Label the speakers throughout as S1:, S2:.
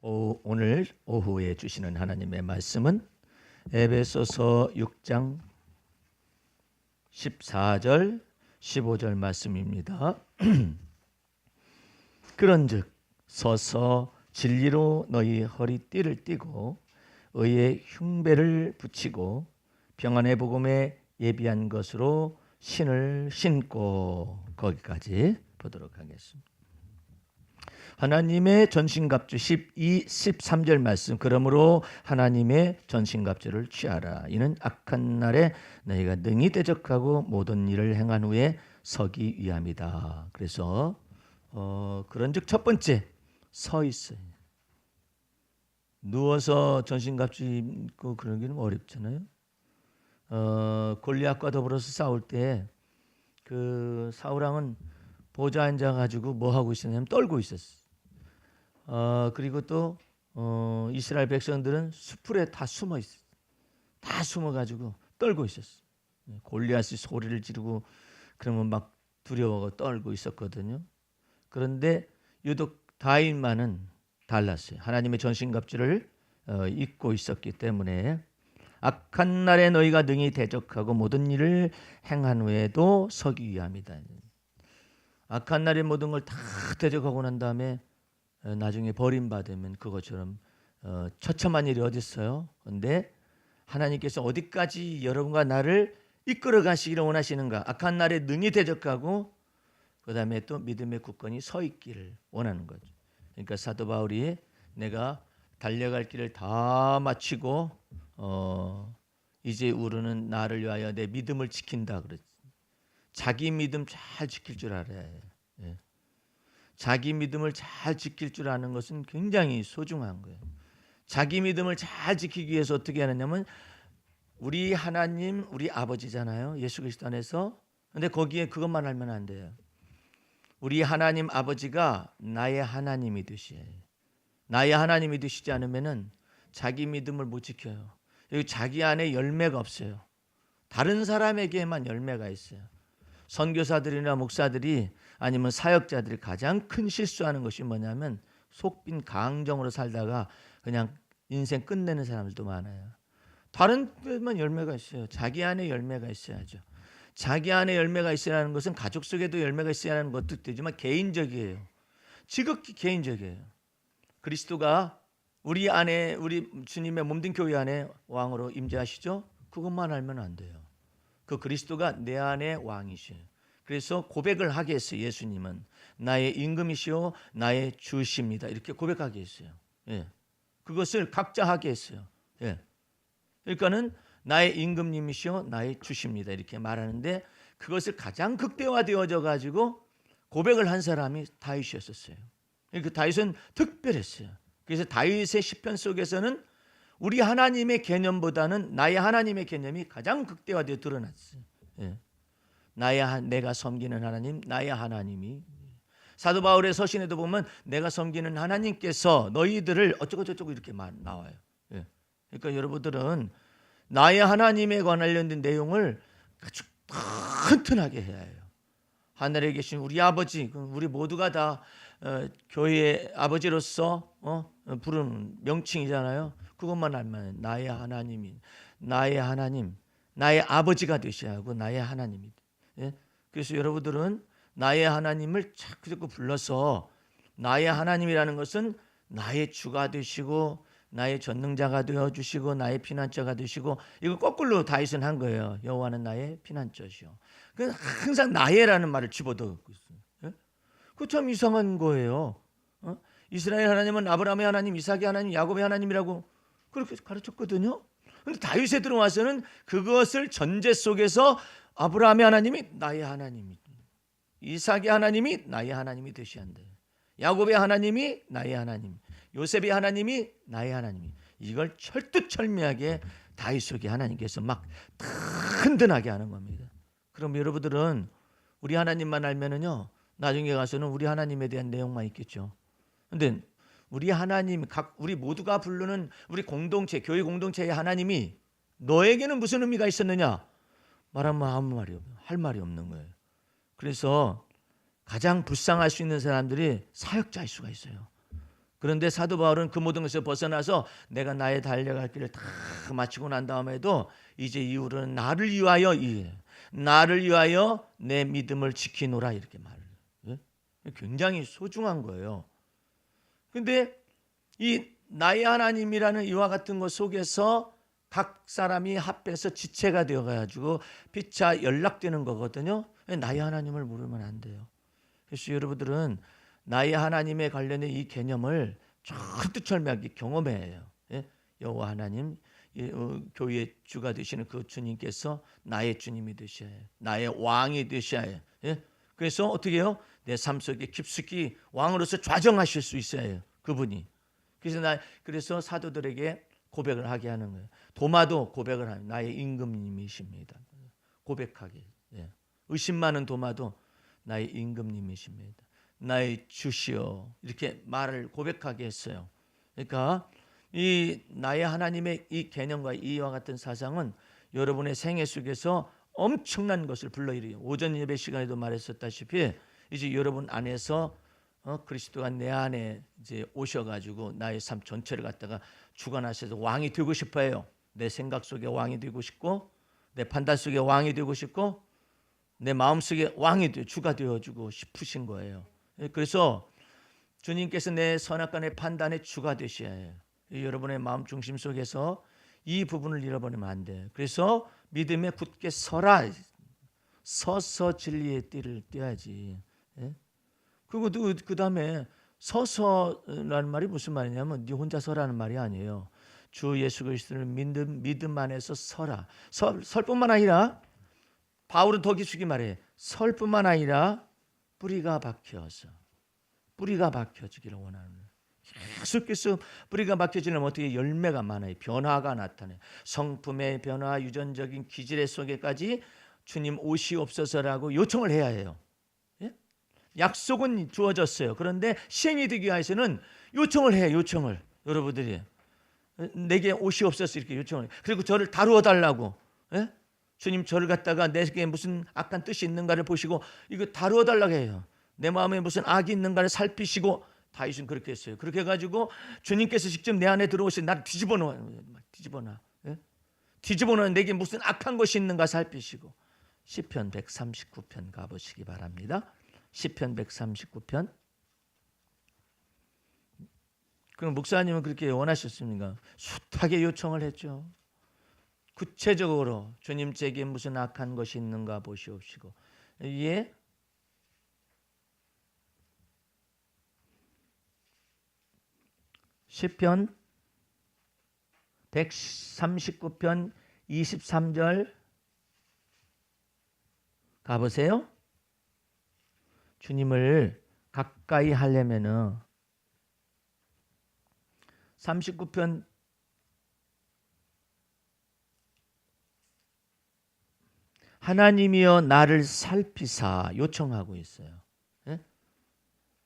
S1: 오늘 오후에 주시는 하나님의 말씀은 에베소서 6장 14절 15절 말씀입니다. 그런즉 서서 진리로 너희 허리띠를 띠고 의의 흉배를 붙이고 평안의 복음에 예비한 것으로 신을 신고, 거기까지 보도록 하겠습니다. 하나님의 전신갑주 12, 13절 말씀. 그러므로 하나님의 전신갑주를 취하라. 이는 악한 날에 너희가 능히 대적하고 모든 일을 행한 후에 서기 위함이다. 그래서 그런즉 첫 번째, 서 있어요. 누워서 전신갑주 입고 그러기는 어렵잖아요. 골리앗과 더불어서 싸울 때 그 사울왕은 보좌 앉아 가지고 뭐 하고 있었냐면 떨고 있었어. 그리고 또 이스라엘 백성들은 수풀에 다 숨어 있어. 다 숨어 가지고 떨고 있었어. 골리앗이 소리를 지르고 그러면 막 두려워하고 떨고 있었거든요. 그런데 유독 다윗만은 달랐어요. 하나님의 전신갑주를 입고 있었기 때문에 악한 날에 너희가 능히 대적하고 모든 일을 행한 후에도 서기 위함이다. 악한 날에 모든 걸 다 대적하고 난 다음에 나중에 버림받으면 그것처럼 처참한 일이 어디 있어요? 그런데 하나님께서 어디까지 여러분과 나를 이끌어 가시기를 원하시는가? 악한 날에 능히 대적하고 그 다음에 또 믿음의 굳건히 서 있기를 원하는 거죠. 그러니까 사도 바울이 내가 달려갈 길을 다 마치고 이제 우르는 나를 위하여 내 믿음을 지킨다 그랬지. 자기 믿음 잘 지킬 줄 알아야 해요. 예. 자기 믿음을 잘 지킬 줄 아는 것은 굉장히 소중한 거예요. 자기 믿음을 잘 지키기 위해서 어떻게 하느냐면 우리 하나님, 우리 아버지잖아요. 예수 그리스도 안에서. 근데 거기에 그것만 알면 안 돼요. 우리 하나님 아버지가 나의 하나님이 되시요. 나의 하나님이 되시지 않으면은 자기 믿음을 못 지켜요. 여기 자기 안에 열매가 없어요. 다른 사람에게만 열매가 있어요. 선교사들이나 목사들이 아니면 사역자들이 가장 큰 실수하는 것이 뭐냐면 속빈 강정으로 살다가 그냥 인생 끝내는 사람들도 많아요. 다른 데만 열매가 있어요. 자기 안에 열매가 있어야죠. 자기 안에 열매가 있어야 하는 것은 가족 속에도 열매가 있어야 하는 것도 되지만 개인적이에요. 지극히 개인적이에요. 그리스도가 우리 안에, 우리 주님의 몸된 교회 안에 왕으로 임재하시죠? 그것만 알면 안 돼요. 그 그리스도가 내 안에 왕이셔요. 그래서 고백을 하게 했어요. 예수님은 나의 임금이시오 나의 주십니다. 이렇게 고백하게 했어요. 예. 그것을 각자 하게 했어요. 예. 그러니까는 나의 임금님이시오 나의 주십니다. 이렇게 말하는데 그것을 가장 극대화되어져 가지고 고백을 한 사람이 다윗이었어요. 그 다윗은 특별했어요. 그래서 다윗의 시편 속에서는 우리 하나님의 개념보다는 나의 하나님의 개념이 가장 극대화되어 드러났어요. 예. 내가 섬기는 하나님, 나의 하나님이. 사도 바울의 서신에도 보면 내가 섬기는 하나님께서 너희들을 어쩌고저쩌고 이렇게 나와요. 예. 그러니까 여러분들은 나의 하나님에 관련된 내용을 아주 튼튼하게 해야 해요. 하늘에 계신 우리 아버지, 우리 모두가 다 교회의 아버지로서 부르는 명칭이잖아요. 그것만 알면 나의 하나님이, 나의 하나님, 나의 아버지가 되셔야 하고 나의 하나님이. 예? 그래서 여러분들은 나의 하나님을 자꾸 불러서 나의 하나님이라는 것은 나의 주가 되시고 나의 전능자가 되어주시고 나의 피난처가 되시고, 이거 거꾸로 다윗은 한 거예요. 여호와는 나의 피난처시오. 항상 나의라는 말을 집어넣고 있어요. 예? 그거 참 이상한 거예요. 이스라엘 하나님은 아브라함의 하나님, 이삭의 하나님, 야곱의 하나님이라고 그렇게 가르쳤거든요. 그런데 다윗에 들어와서는 그것을 전제 속에서 아브라함의 하나님이 나의 하나님이, 이삭의 하나님이 나의 하나님이 되셔야 한다. 야곱의 하나님이 나의 하나님, 요셉의 하나님이 나의 하나님이. 이걸 철두철미하게 다윗 속에 하나님께서 막 든든하게 하는 겁니다. 그럼 여러분들은 우리 하나님만 알면은요, 나중에 가서는 우리 하나님에 대한 내용만 있겠죠. 근데 우리 하나님, 우리 모두가 부르는 우리 공동체, 교회 공동체의 하나님이 너에게는 무슨 의미가 있었느냐? 말하면 아무 말이 없어요. 할 말이 없는 거예요. 그래서 가장 불쌍할 수 있는 사람들이 사역자일 수가 있어요. 그런데 사도 바울은 그 모든 것을 벗어나서 내가 나의 달려갈 길을 다 마치고 난 다음에도 이제 이후로는 나를 위하여 내 믿음을 지키노라 이렇게 말을 해요. 굉장히 소중한 거예요. 근데 이 나의 하나님이라는 이와 같은 것 속에서 각 사람이 합해서 지체가 되어가지고 피차 연락되는 거거든요. 나의 하나님을 모르면 안 돼요. 그래서 여러분들은 나의 하나님에 관련된 이 개념을 철두철미하게 경험해야 해요. 여호와 하나님, 교회의 주가 되시는 그 주님께서 나의 주님이 되셔야 해요. 나의 왕이 되셔야 해요. 그래서 어떻게 해요? 내 삶 속에 깊숙이 왕으로서 좌정하실 수 있어야 해요. 그분이. 그래서 사도들에게 고백을 하게 하는 거예요. 도마도 고백을 하는 나의 임금님이십니다. 고백하게. 의심 많은 도마도 나의 임금님이십니다. 나의 주시여 이렇게 말을 고백하게 했어요. 그러니까 이 나의 하나님의 이 개념과 이와 같은 사상은 여러분의 생애 속에서 엄청난 것을 불러일으켜요. 오전 예배 시간에도 말했었다시피 이제 여러분 안에서 그리스도가 내 안에 이제 오셔가지고 나의 삶 전체를 갖다가 주관하셔서 왕이 되고 싶어요. 내 생각 속에 왕이 되고 싶고 내 판단 속에 왕이 되고 싶고 내 마음 속에 왕이 주가 되어주고 싶으신 거예요. 그래서 주님께서 내 선악간의 판단의 주가 되셔야 해요. 여러분의 마음 중심 속에서 이 부분을 잃어버리면 안 돼요. 그래서 믿음에 굳게 서라. 서서 진리의 띠를 띠야지. 그리고 그 다음에 서서라는 말이 무슨 말이냐면 네 혼자 서라는 말이 아니에요. 주 예수 그리스도를 믿음 안에서 서라. 설 뿐만 아니라 바울은 더 깊숙이 말해. 설 뿐만 아니라 뿌리가 박혀지기를 원하는 거예요. 계속해서 뿌리가 박혀지려면 어떻게 열매가 많아요. 변화가 나타나요. 성품의 변화, 유전적인 기질의 속에까지 주님 오시옵소서라고 요청을 해야 해요. 약속은 주어졌어요. 그런데 시행이 되기 위해서는 요청을 해요. 요청을. 여러분들이 내게 오시옵소서 이렇게 요청을 해요. 그리고 저를 다루어 달라고. 주님 저를 갖다가 내게 무슨 악한 뜻이 있는가를 보시고 이거 다루어 달라고 해요. 내 마음에 무슨 악이 있는가를 살피시고 다윗은 그렇게 했어요. 그렇게 해가지고 주님께서 직접 내 안에 들어오셔서 나를 뒤집어놔. 내게 무슨 악한 것이 있는가 살피시고. 시편 139편 가보시기 바랍니다. 시편 139편. 그럼 목사님은 그렇게 원하셨습니까? 숱하게 요청을 했죠. 구체적으로 주님 제게 무슨 악한 것이 있는가 보시옵시고. 시편 139편 23절 가보세요. 주님을 가까이 하려면은 39편 하나님이여 나를 살피사 요청하고 있어요.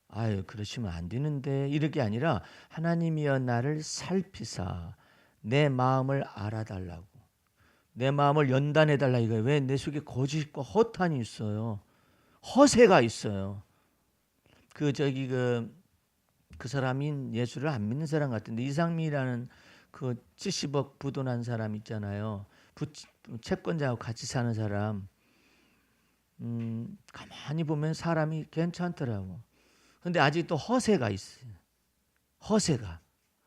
S1: 아유 그러시면 안 되는데 이렇게 아니라 하나님이여 나를 살피사 내 마음을 알아달라고 내 마음을 연단해달라 이거예요. 왜? 내 속에 거짓과 허탄이 있어요. 허세가 있어요. 그 사람이 예수를 안 믿는 사람 같은데 이상민이라는 그 70억 부도 난 사람 있잖아요. 채권자하고 같이 사는 사람. 가만히 보면 사람이 괜찮더라고. 근데 아직도 허세가 있어요.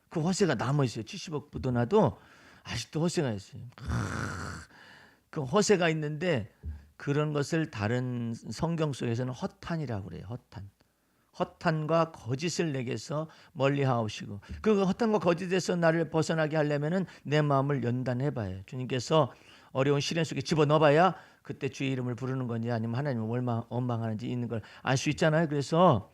S1: 그 허세가 남아 있어요. 70억 부도 나도 아직도 허세가 있어요. 그 허세가 있는데 그런 것을 다른 성경 속에서는 허탄이라고 그래요. 허탄과 거짓을 내게서 멀리하옵시고 그 허탄과 거짓에서 나를 벗어나게 하려면은 내 마음을 연단해봐요. 주님께서 어려운 시련 속에 집어넣어봐야 그때 주의 이름을 부르는 건지 아니면 하나님을 얼마나 원망하는지 있는 걸 알 수 있잖아요. 그래서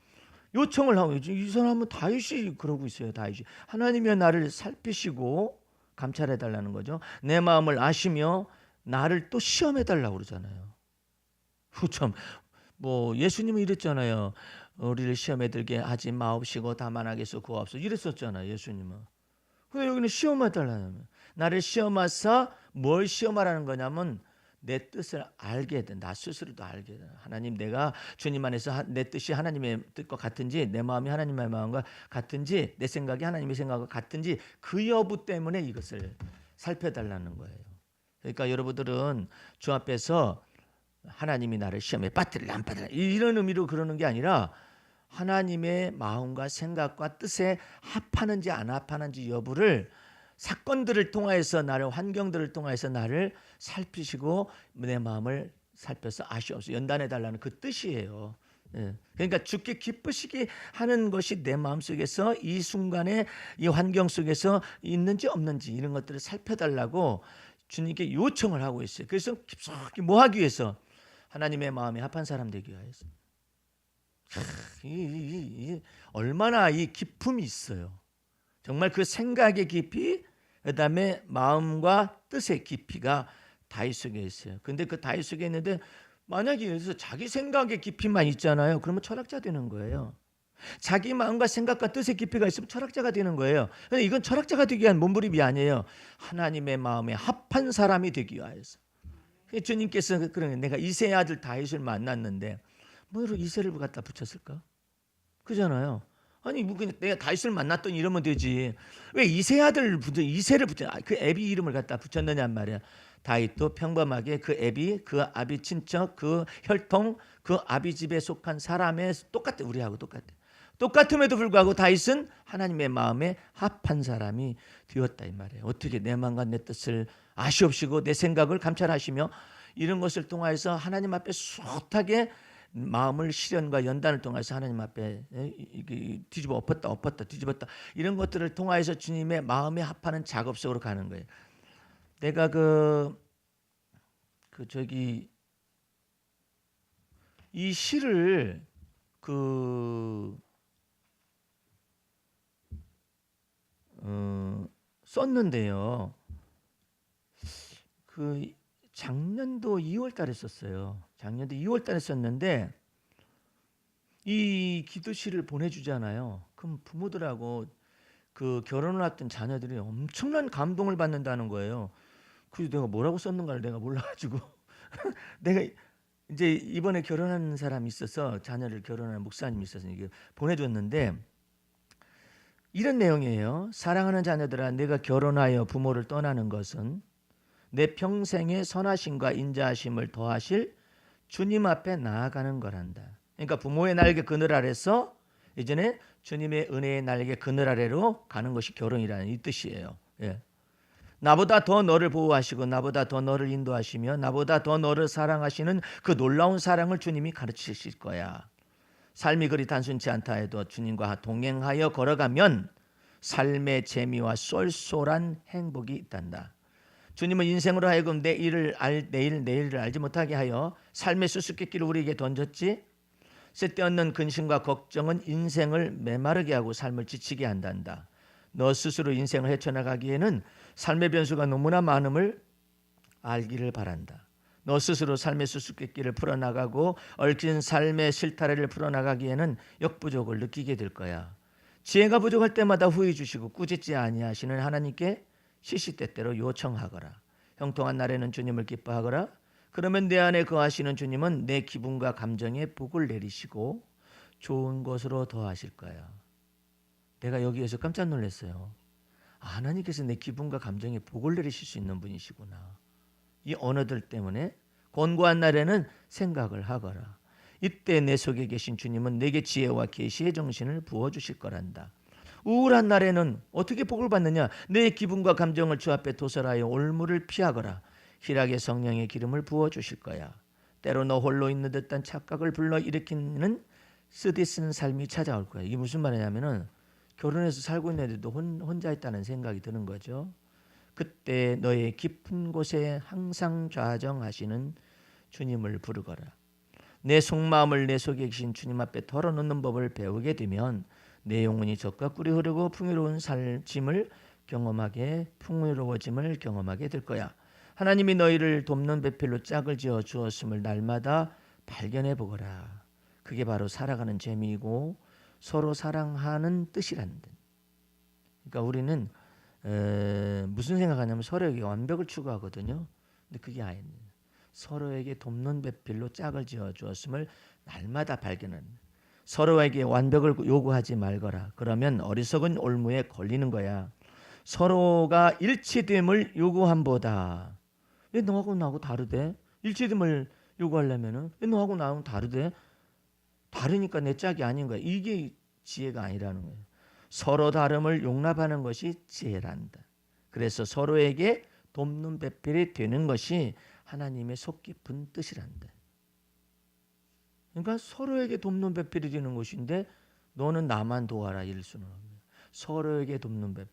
S1: 요청을 하고 이 사람은 다윗이 그러고 있어요. 다윗이 하나님이 나를 살피시고 감찰해달라는 거죠. 내 마음을 아시며 나를 또 시험해달라고 그러잖아요. 참, 예수님은 이랬잖아요. 우리를 시험에 들게 하지 마옵시고 다만 악에서 구하옵소서 이랬었잖아요. 예수님은. 근데 여기는 시험해달라는 거예요. 나를 시험하사 뭘 시험하라는 거냐면 내 뜻을 알게 돼. 나 스스로도 알게 돼. 하나님, 내가 주님 안에서 내 뜻이 하나님의 뜻과 같은지, 내 마음이 하나님의 마음과 같은지, 내 생각이 하나님의 생각과 같은지, 그 여부 때문에 이것을 살펴달라는 거예요. 그러니까 여러분들은 주 앞에서 하나님이 나를 시험에 빠뜨리라 안 빠뜨리라 이런 의미로 그러는 게 아니라 하나님의 마음과 생각과 뜻에 합하는지 안 합하는지 여부를 사건들을 통하여서 나를, 환경들을 통하여서 나를 살피시고 내 마음을 살펴서 아시옵소서 연단해 달라는 그 뜻이에요. 예. 그러니까 주께 기쁘시게 하는 것이 내 마음속에서 이 순간에 이 환경 속에서 있는지 없는지 이런 것들을 살펴달라고 주님께 요청을 하고 있어요. 그래서 깊숙이 뭐 하기 위해서? 하나님의 마음에 합한 사람 되기 위해서. 얼마나 이 기품이 있어요. 정말 그 생각의 깊이, 그다음에 마음과 뜻의 깊이가 다윗 속에 있어요. 근데 그 다윗 속에 있는데 만약에 여기서 자기 생각의 깊이만 있잖아요. 그러면 철학자 되는 거예요. 자기 마음과 생각과 뜻의 깊이가 있으면 철학자가 되는 거예요. 근데 이건 철학자가 되기 위한 몸부림이 아니에요. 하나님의 마음에 합한 사람이 되기 위해서. 주님께서 그러는, 내가 이새의 아들 다윗을 만났는데 뭐로 이새를 갖다 붙였을까? 그잖아요. 아니 뭐 그냥 내가 다윗을 만났더니 이러면 되지. 왜 이새의 아들 붙여, 이새를 붙여, 그 애비 이름을 갖다 붙였느냐 말이야. 다윗도 평범하게 그 애비, 그 아비 친척, 그 혈통, 그 아비 집에 속한 사람의 똑같아. 우리하고 똑같아. 똑같음에도 불구하고 다윗은 하나님의 마음에 합한 사람이 되었다 이 말이에요. 어떻게 내 마음과 내 뜻을 아시옵시고 내 생각을 감찰하시며 이런 것을 통하여서 하나님 앞에 숱하게 마음을 시련과 연단을 통해서 하나님 앞에 뒤집어 엎었다 뒤집었다 이런 것들을 통하여서 주님의 마음에 합하는 작업 속으로 가는 거예요. 내가 이 시를 썼는데요. 작년도 2월달에 썼어요. 작년도 2월달에 썼는데 이 기도시를 보내주잖아요. 그럼 부모들하고 그 결혼을 앞둔 자녀들이 엄청난 감동을 받는다는 거예요. 그래서 내가 뭐라고 썼는가를 내가 몰라가지고 내가 이제 이번에 결혼한 사람이 있어서 자녀를 결혼하는 목사님이 있어서 이게 보내줬는데 이런 내용이에요. 사랑하는 자녀들아, 내가 결혼하여 부모를 떠나는 것은 내 평생의 선하심과 인자하심을 더하실 주님 앞에 나아가는 거란다. 그러니까 부모의 날개 그늘 아래서 이제는 주님의 은혜의 날개 그늘 아래로 가는 것이 결혼이라는 이 뜻이에요. 예. 나보다 더 너를 보호하시고 나보다 더 너를 인도하시며 나보다 더 너를 사랑하시는 그 놀라운 사랑을 주님이 가르치실 거야. 삶이 그리 단순치 않다 해도 주님과 동행하여 걸어가면 삶의 재미와 쏠쏠한 행복이 있단다. 주님은 인생으로 하여금 내일을 알지 못하게 하여 삶의 수수께끼를 우리에게 던졌지. 쓸데없는 근심과 걱정은 인생을 메마르게 하고 삶을 지치게 한단다. 너 스스로 인생을 헤쳐나가기에는 삶의 변수가 너무나 많음을 알기를 바란다. 너 스스로 삶의 수수께끼를 풀어나가고 얽힌 삶의 실타래를 풀어나가기에는 역부족을 느끼게 될 거야. 지혜가 부족할 때마다 후회 주시고 꾸짖지 아니하시는 하나님께 시시때때로 요청하거라. 형통한 날에는 주님을 기뻐하거라. 그러면 내 안에 거하시는 주님은 내 기분과 감정에 복을 내리시고 좋은 것으로 더하실 거야. 내가 여기에서 깜짝 놀랐어요. 하나님께서 내 기분과 감정에 복을 내리실 수 있는 분이시구나. 이 언어들 때문에 곤고한 날에는 생각을 하거라. 이때 내 속에 계신 주님은 내게 지혜와 계시의 정신을 부어주실 거란다. 우울한 날에는 어떻게 복을 받느냐? 내 기분과 감정을 주 앞에 도설하여 올무를 피하거라. 희락의 성령의 기름을 부어주실 거야. 때로 너 홀로 있는 듯한 착각을 불러일으키는 쓰디쓴 삶이 찾아올 거야. 이게 무슨 말이냐면은 결혼해서 살고 있는데도 혼자 있다는 생각이 드는 거죠. 그때 너의 깊은 곳에 항상 좌정하시는 주님을 부르거라. 내 속마음을 내 속에 계신 주님 앞에 털어놓는 법을 배우게 되면 내 영혼이 젖과 꿀이 흐르고 풍요로워짐을 경험하게 될 거야. 하나님이 너희를 돕는 배필로 짝을 지어 주었음을 날마다 발견해 보거라. 그게 바로 살아가는 재미이고 서로 사랑하는 뜻이란다. 그러니까 우리는 무슨 생각하냐면 서로에게 완벽을 추구하거든요. 근데 그게 아니에요. 서로에게 돕는 배필로 짝을 지어 주었음을 날마다 발견한다. 서로에게 완벽을 요구하지 말거라. 그러면 어리석은 올무에 걸리는 거야. 서로가 일치됨을 요구함보다 왜 너하고 나하고 다르대? 일치됨을 요구하려면은 왜 너하고 나하고 다르대? 다르니까 내 짝이 아닌 거야. 이게 지혜가 아니라는 거예요. 서로 다름을 용납하는 것이 지혜란다. 그래서 서로에게 돕는 배필이 되는 것이 하나님의 속 깊은 뜻이란다. 그러니까 서로에게 돕는 배필이 되는 것인데 너는 나만 도와라 이럴 수는 없는. 서로에게 돕는 배필.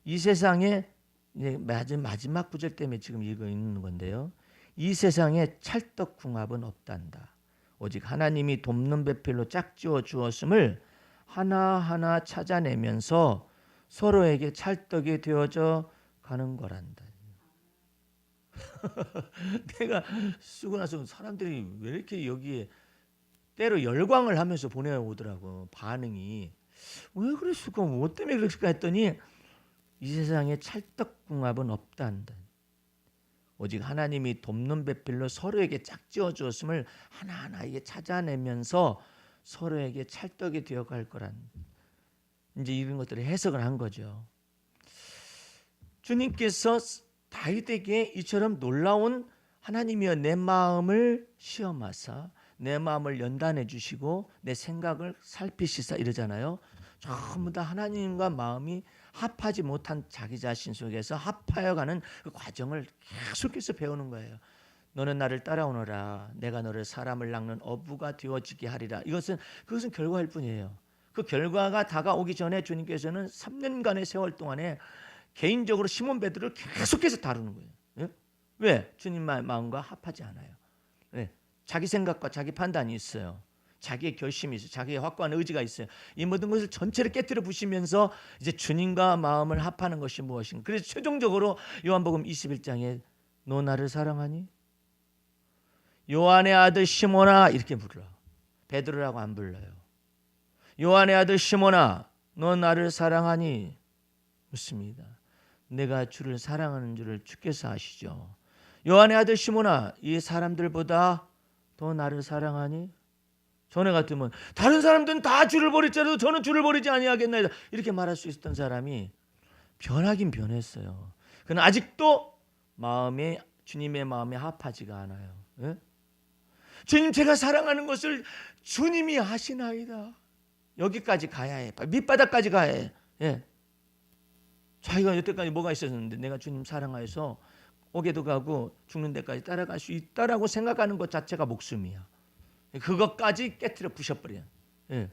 S1: 이 세상에 이제 마지막 구절 때문에 지금 이거 있는 건데요. 이 세상에 찰떡궁합은 없단다. 오직 하나님이 돕는 배필로 짝지어 주었음을 하나하나 찾아내면서 서로에게 찰떡이 되어져 가는 거란다. 내가 쓰고 나서 사람들이 왜 이렇게 여기에 때로 열광을 하면서 보내오더라고. 반응이 왜 그랬을까? 뭐 때문에 그랬을까 했더니 이 세상에 찰떡궁합은 없다 한다. 오직 하나님이 돕는 배필로 서로에게 짝지어 주었음을 하나하나 이게 찾아내면서 서로에게 찰떡이 되어갈 거란 이제 이런 것들을 해석을 한 거죠. 주님께서 다윗에게 이처럼 놀라운 하나님이여 내 마음을 시험하사 내 마음을 연단해 주시고 내 생각을 살피시사 이러잖아요. 전부 다 하나님과 마음이 합하지 못한 자기 자신 속에서 합하여가는 그 과정을 계속해서 배우는 거예요. 너는 나를 따라오너라. 내가 너를 사람을 낚는 어부가 되어지게 하리라. 그것은 결과일 뿐이에요. 그 결과가 다가오기 전에 주님께서는 3년간의 세월 동안에 개인적으로 시몬 베드로를 계속해서 다루는 거예요. 예? 왜? 주님의 마음과 합하지 않아요. 왜? 자기 생각과 자기 판단이 있어요. 자기의 결심이 있어요. 자기의 확고한 의지가 있어요. 이 모든 것을 전체를 깨뜨려 부시면서 이제 주님과 마음을 합하는 것이 무엇인가. 그래서 최종적으로 요한복음 21장에 너 나를 사랑하니? 요한의 아들 시몬아 이렇게 불러. 베드로라고 안 불러요. 요한의 아들 시몬아 너 나를 사랑하니? 묻습니다. 내가 주를 사랑하는 줄을 주께서 아시죠. 요한의 아들 시몬아 이 사람들보다 더 나를 사랑하니? 전에 같으면 다른 사람들은 다 주를 버릴지라도 저는 주를 버리지 아니하겠나이다 이렇게 말할 수 있었던 사람이 변하긴 변했어요. 그러나 아직도 주님의 마음에 합하지가 않아요. 예? 주님 제가 사랑하는 것을 주님이 아시나이다. 여기까지 가야 해. 밑바닥까지 가야 해. 예. 자기가 여태까지 뭐가 있었는데 내가 주님 사랑하여서 옥에도 가고 죽는 데까지 따라갈 수 있다라고 생각하는 것 자체가 목숨이야. 그것까지 깨트려 부셔버려요. 예.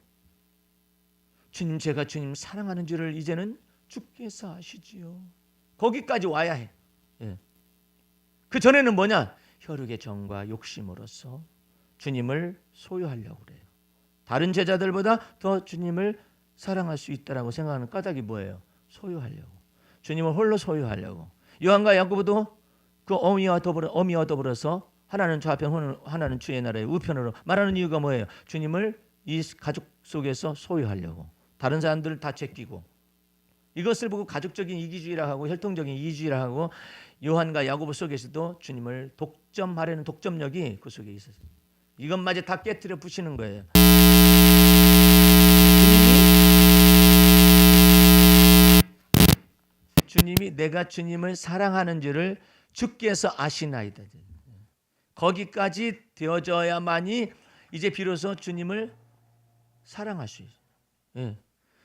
S1: 주님 제가 주님 사랑하는 줄을 이제는 주께서 아시지요. 거기까지 와야 해. 예. 그 전에는 뭐냐? 혈육의 정과 욕심으로서 주님을 소유하려고 그래요. 다른 제자들보다 더 주님을 사랑할 수 있다라고 생각하는 까닭이 뭐예요? 소유하려고. 주님을 홀로 소유하려고. 요한과 야고보도 그 어미와 더불어서 하나는 좌편 하나는 주의 나라의 우편으로 말하는 이유가 뭐예요? 주님을 이 가족 속에서 소유하려고. 다른 사람들을 다 제끼고. 이것을 보고 가족적인 이기주의라 하고 혈통적인 이기주의라 하고 요한과 야고보 속에서도 주님을 독점하려는 독점력이 그 속에 있었어요. 이것마저 다 깨트려 부시는 거예요. 주님이 내가 주님을 사랑하는 줄을 주께서 아시나이다. 거기까지 되어져야만이 이제 비로소 주님을 사랑할 수 있어요. 예.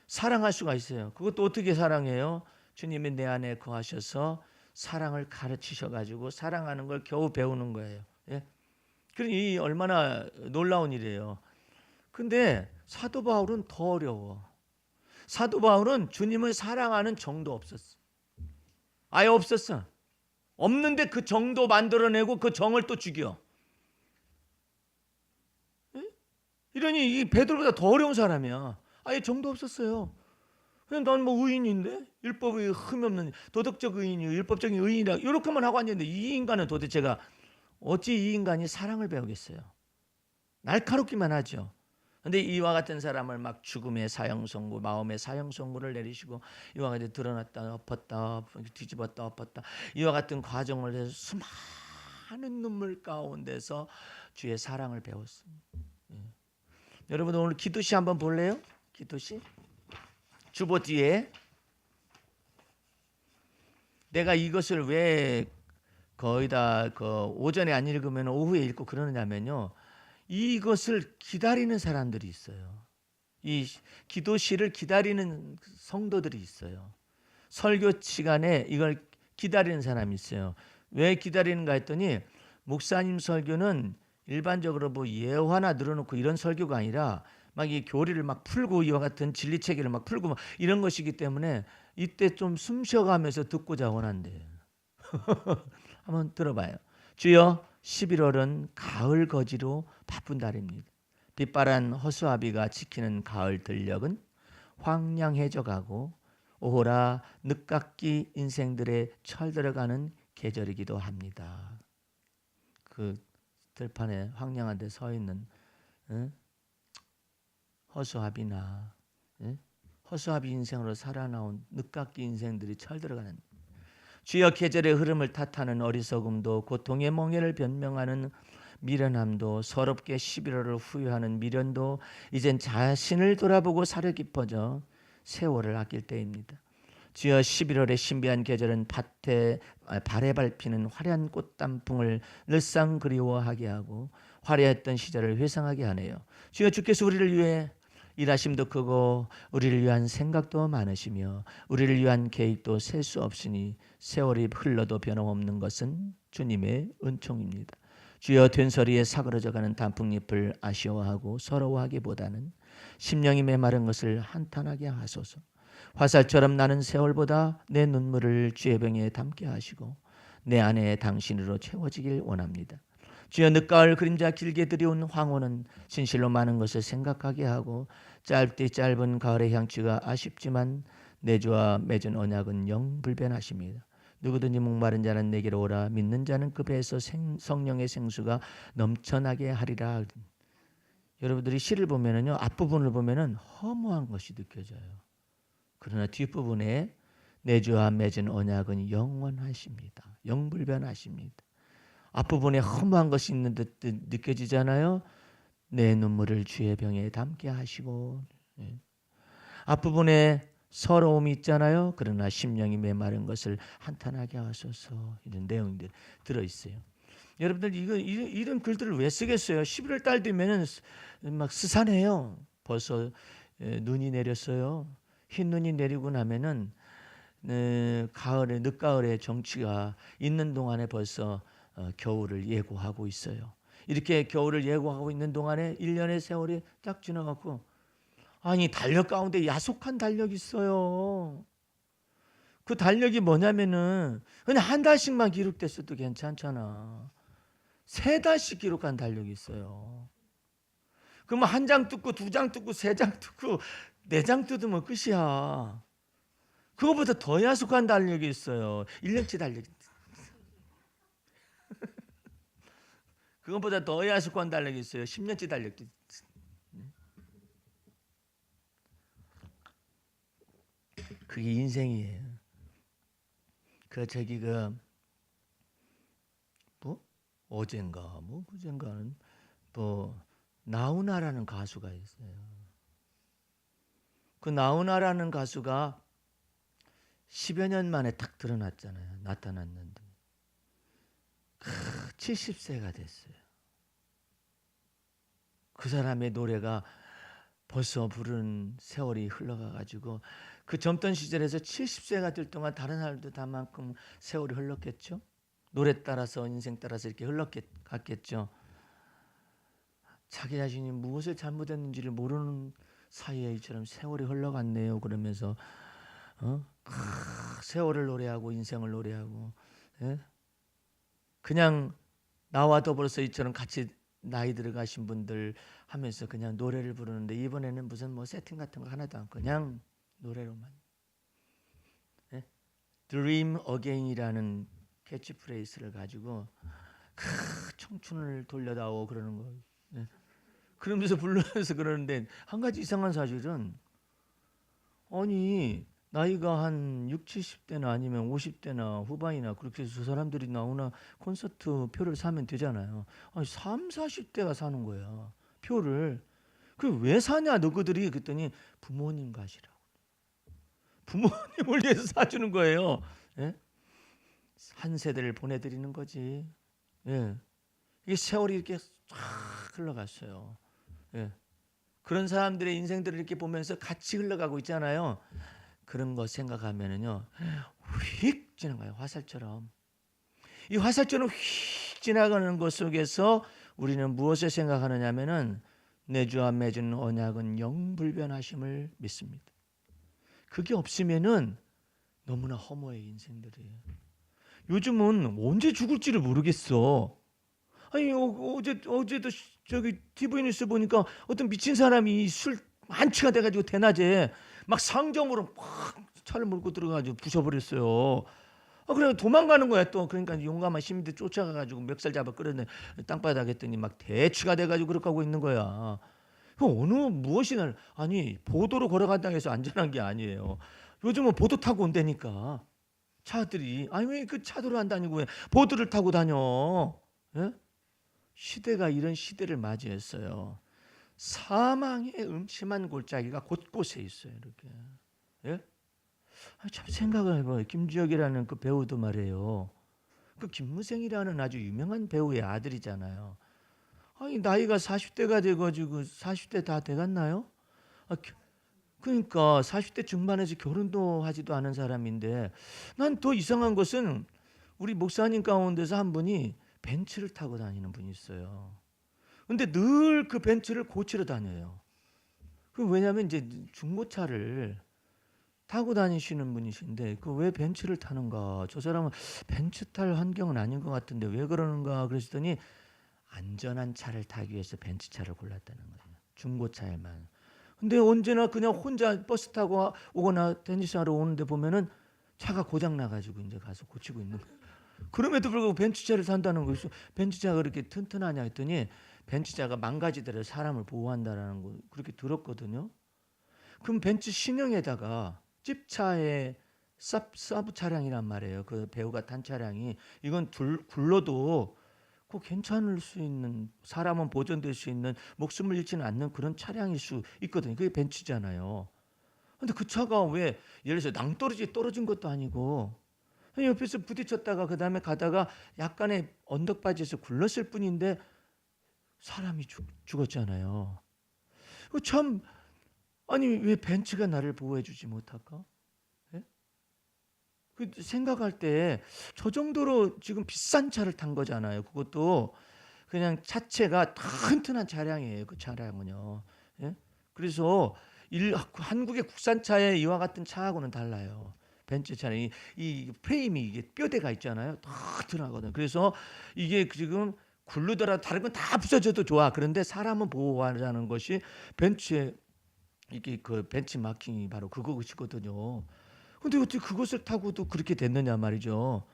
S1: 사랑할 수가 있어요. 그것도 어떻게 사랑해요? 주님이 내 안에 거하셔서 사랑을 가르치셔가지고 사랑하는 걸 겨우 배우는 거예요. 예. 그러니 얼마나 놀라운 일이에요. 근데 사도 바울은 더 어려워. 사도 바울은 주님을 사랑하는 정도 없었어. 아예 없었어. 없는데 그 정도 만들어내고 그 정을 또 죽여. 이러니 이 베드로보다 더 어려운 사람이야. 아예 정도 없었어요. 그냥 난 뭐 의인인데 율법의 흠이 없는 도덕적 의인이요 율법적인 의인이라 이렇게만 하고 앉았는데 이 인간은 도대체가 어찌 이 인간이 사랑을 배우겠어요. 날카롭기만 하죠. 근데 이와 같은 사람을 막 죽음의 사형선고 마음의 사형선고를 내리시고 이와 같이 드러났다 엎었다 뒤집었다 엎었다 이와 같은 과정을 해서 많은 눈물 가운데서 주의 사랑을 배웠습니다. 여러분 오늘 기도시 한번 볼래요? 기도시 주보 뒤에 내가 이것을 왜 거의 다 오전에 안 읽으면 오후에 읽고 그러느냐면요, 이것을 기다리는 사람들이 있어요. 이 기도시를 기다리는 성도들이 있어요. 설교 시간에 이걸 기다리는 사람이 있어요. 왜 기다리는가 했더니 목사님 설교는 일반적으로 뭐 예화나 늘어놓고 이런 설교가 아니라 막 이 교리를 막 풀고 이와 같은 진리 체계를 막 풀고 막 이런 것이기 때문에 이때 좀 숨 쉬어가면서 듣고자 원한대요. 한번 들어봐요. 주여, 11월은 가을 거지로 바쁜 달입니다. 빛바란 허수아비가 지키는 가을 들녘은 황량해져 가고 오호라 늦깎이 인생들의 철들어가는 계절이기도 합니다. 그 들판에 황량한 데 서 있는 허수아비나 허수아비 인생으로 살아나온 늦깎이 인생들이 철들어가는, 주여 계절의 흐름을 탓하는 어리석음도 고통의 멍에를 변명하는 미련함도 서럽게 11월을 후회하는 미련도 이젠 자신을 돌아보고 사려 깊어져 세월을 아낄 때입니다. 주여, 11월의 신비한 계절은 발에 밟히는 화려한 꽃단풍을 늘상 그리워하게 하고 화려했던 시절을 회상하게 하네요. 주여, 주께서 우리를 위해 일하심도 크고 우리를 위한 생각도 많으시며 우리를 위한 계획도 셀 수 없으니 세월이 흘러도 변함없는 것은 주님의 은총입니다. 주여, 된소리에 사그러져가는 단풍잎을 아쉬워하고 서러워하기보다는 심령이 메마른 것을 한탄하게 하소서. 화살처럼 나는 세월보다 내 눈물을 주의 병에 담게 하시고 내 안에 당신으로 채워지길 원합니다. 주여, 늦가을 그림자 길게 들이온 황혼은 진실로 많은 것을 생각하게 하고 짧디 짧은 가을의 향취가 아쉽지만 내 주와 맺은 언약은 영불변하십니다. 누구든지 목마른 자는 내게로 오라, 믿는 자는 그 배에서 성령의 생수가 넘쳐나게 하리라. 여러분들이 시를 보면은요, 앞부분을 보면은 허무한 것이 느껴져요. 그러나 뒷부분에 내 주와 맺은 언약은 영원하십니다. 영불변하십니다. 앞부분에 허무한 것이 있는 듯 느껴지잖아요. 내 눈물을 주의 병에 담게 하시고, 앞부분에 서러움이 있잖아요. 그러나 심령이 메마른 것을 한탄하게 하소서. 이런 내용들 들어있어요. 여러분들 이런 글들을 왜 쓰겠어요? 11월 달 되면은 막 스산해요. 벌써 눈이 내렸어요. 흰 눈이 내리고 나면은 가을에, 늦가을에 정취가 있는 동안에 벌써 겨울을 예고하고 있어요. 이렇게 겨울을 예고하고 있는 동안에 1년의 세월이 딱 지나갔고, 아니 달력 가운데 야속한 달력이 있어요. 그 달력이 뭐냐면은 그냥 한 달씩만 기록됐어도 괜찮잖아. 3달씩 기록한 달력이 있어요. 그러면 1장 뜯고 2장 뜯고 3장 뜯고 4장 뜯으면 끝이야. 그거보다 더 야속한 달력이 있어요. 1년치 달력이. 그것보다 더 야속한 달력이 있어요. 10년치 달력도. 그게 인생이에요. 뭐 어젠가 뭐 그젠가는 뭐 나훈아라는 가수가 있어요. 그 나훈아라는 가수가 10여 년 만에 딱 드러났잖아요. 나타났는데 70세가 됐어요. 그 사람의 노래가 벌써 부른 세월이 흘러가가지고 그 젊던 시절에서 70세가 될 동안 다른 사람도 다만큼 세월이 흘렀겠죠. 노래 따라서 인생 따라서 이렇게 흘러갔겠죠. 자기 자신이 무엇을 잘못했는지를 모르는 사이에 이처럼 세월이 흘러갔네요. 그러면서 세월을 노래하고 인생을 노래하고, 그냥 나와 더불어서 이처럼 같이 나이 들어가신 분들 하면서 그냥 노래를 부르는데 이번에는 무슨 뭐 세팅 같은 거 하나도 않고 그냥 노래로만. Dream Again이라는 캐치프레이즈를 가지고 청춘을 돌려다오 그러는 거. 그러면서 불러서 그러는데 한 가지 이상한 사실은, 아니 나이가 한 6, 70대나 아니면 50대나 후반이나 그렇게 해서 저 사람들이 나오나 콘서트 표를 사면 되잖아요. 아니 3, 40대가 사는 거야. 표를. 그 왜 사냐 너희들이 그랬더니 부모님 가시라고. 부모님을 위해서 사주는 거예요. 예? 한 세대를 보내드리는 거지. 예. 이게 세월이 이렇게 쫙 흘러갔어요. 예. 그런 사람들의 인생들을 이렇게 보면서 같이 흘러가고 있잖아요. 그런 거 생각하면은요, 휙 지나가요. 화살처럼. 이 화살처럼 휙 지나가는 것 속에서 우리는 무엇을 생각하느냐면은 내 주와 맺은 언약은 영불변하심을 믿습니다. 그게 없으면은 너무나 허무해 인생들이. 요즘은 언제 죽을지를 모르겠어. 아니 어제도 저기 TV 뉴스 보니까 어떤 미친 사람이 술 만취가 돼가지고 대낮에 막 상점으로 막 차를 몰고 들어가지고 부셔버렸어요. 그래 도망가는 거야 또. 그러니까 용감한 시민들 쫓아가가지고 멱살 잡아 끌어내 땅바닥 했더니 막 대추가 돼가지고 그렇게 하고 있는 거야. 어느 무엇이나 아니 보도로 걸어간다고 해서 안전한 게 아니에요. 요즘은 보도 타고 온다니까 차들이. 아니 왜 그 차도로 안 다니고 왜 보도를 타고 다녀? 예? 시대가 이런 시대를 맞이했어요. 사망의 음침한 골짜기가 곳곳에 있어요. 이렇게. 예? 참 생각을 해봐요. 김주혁이라는 그 배우도 말이에요. 그 김무생이라는 아주 유명한 배우의 아들이잖아요. 아니 나이가 40대가 돼가지고 40대 다 돼갔나요? 그러니까 40대 중반에서 결혼도 하지도 않은 사람인데 난 더 이상한 것은 우리 목사님 가운데서 한 분이 벤츠를 타고 다니는 분이 있어요. 근데 늘 그 벤츠를 고치러 다녀요. 왜냐하면 이제 중고차를 타고 다니시는 분이신데 그 왜 벤츠를 타는가? 저 사람은 벤츠 탈 환경은 아닌 것 같은데 왜 그러는가? 그랬더니 안전한 차를 타기 위해서 벤츠 차를 골랐다는 거예요. 중고차에만. 근데 언제나 그냥 혼자 버스 타고 오거나 테니스하러 오는데 보면은 차가 고장 나가지고 이제 가서 고치고 있는 거예요. 그럼에도 불구하고 벤츠차를 산다는 거예요. 벤츠차가 그렇게 튼튼하냐 했더니 벤츠차가 망가지더라도 사람을 보호한다라는 거 그렇게 들었거든요. 그럼 벤츠 신형에다가 집차의 서브 차량이란 말이에요. 그 배우가 탄 차량이 이건 굴러도 꼭 괜찮을 수 있는 사람은 보존될 수 있는 목숨을 잃지는 않는 그런 차량일 수 있거든요. 그게 벤츠잖아요. 근데 그 차가 왜 예를 들어서 낭떠러지 떨어진 것도 아니고 옆에서 부딪혔다가 그 다음에 가다가 약간의 언덕바지에서 굴렀을 뿐인데 사람이 죽었잖아요. 참 아니 왜 벤츠가 나를 보호해주지 못할까? 예? 그 생각할 때 저 정도로 지금 비싼 차를 탄 거잖아요. 그것도 그냥 자체가 튼튼한 차량이에요. 그 차량은요. 예? 그래서 한국의 국산차의 이와 같은 차하고는 달라요. 벤츠 차량 이 프레임이 이게 뼈대가 있잖아요. 튼튼하거든. 그래서 이게 지금 굴르더라도 다른 건 다 부서져도 좋아. 그런데 사람은 보호하자는 것이 벤츠의 이게 그 벤치마킹이 바로 그것이거든요. 근데 어떻게 그것을 타고도 그렇게 됐느냐 말이죠.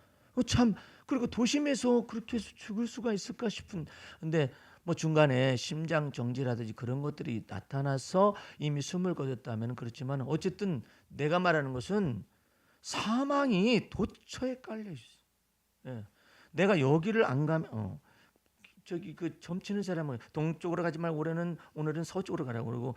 S1: 참 그리고 도심에서 그렇게 해서 죽을 수가 있을까 싶은. 근데 뭐 중간에 심장 정지라든지 그런 것들이 나타나서 이미 숨을 거뒀다면 그렇지만 어쨌든 내가 말하는 것은 사망이 도처에 깔려 있어. 예. 내가 여기를 안 가면 저기 그 점치는 사람은 동쪽으로 가지 말고 오늘은 서쪽으로 가라고 그러고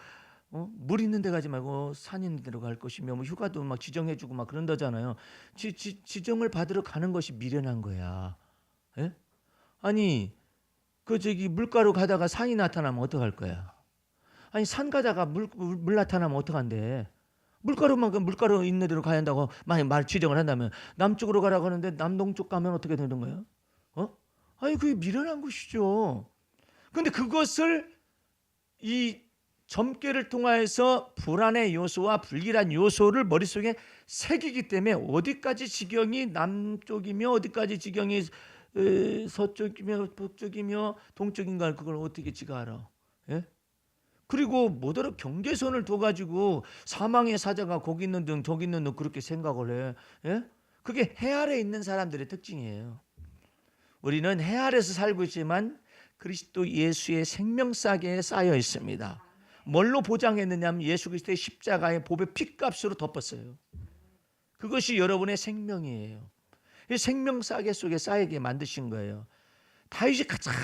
S1: 물 있는 데 가지 말고 산 있는 데로 갈 것이며 뭐 휴가도 막 지정해주고 막 그런다잖아요. 지정을 받으러 가는 것이 미련한 거야. 예? 아니 그 저기 물가로 가다가 산이 나타나면 어떡할 거야? 아니 산 가다가 물 나타나면 어떡한데? 물가로 있는 데로 가야 한다고 만약 말 지정을 한다면 남쪽으로 가라고 하는데 남동쪽 가면 어떻게 되는 거예요? 아니 그게 미련한 것이죠. 근데 그것을 이 점괘를 통하여서 불안의 요소와 불길한 요소를 머릿속에 새기기 때문에 어디까지 지경이 남쪽이며 어디까지 지경이 서쪽이며 북쪽이며 동쪽인가 그걸 어떻게 지가 알아? 예? 그리고 뭐더러 경계선을 둬가지고 사망의 사자가 거기 있는 등 저기 있는 등 그렇게 생각을 해. 예? 그게 해 아래 있는 사람들의 특징이에요. 우리는 해 아래서 살고 있지만 그리스도 예수의 생명싸개에 쌓여 있습니다. 뭘로 보장했느냐 하면 예수 그리스도의 십자가의 보배 피값으로 덮었어요. 그것이 여러분의 생명이에요. 이 생명 싸개 속에 쌓이게 만드신 거예요. 다윗이 가장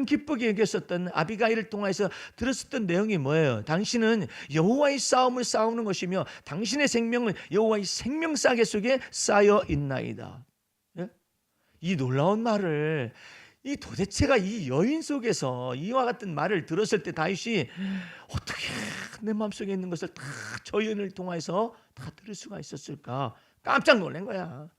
S1: 기쁘게 여겼었던 아비가일을 통해서 들었었던 내용이 뭐예요? 당신은 여호와의 싸움을 싸우는 것이며 당신의 생명은 여호와의 생명 싸개 속에 쌓여 있나이다. 예? 이 놀라운 말을 이 도대체가 이 여인 속에서 이와 같은 말을 들었을 때 다윗이 어떻게 내 마음속에 있는 것을 다 저 여인을 통해서 다 들을 수가 있었을까? 깜짝 놀란 거야.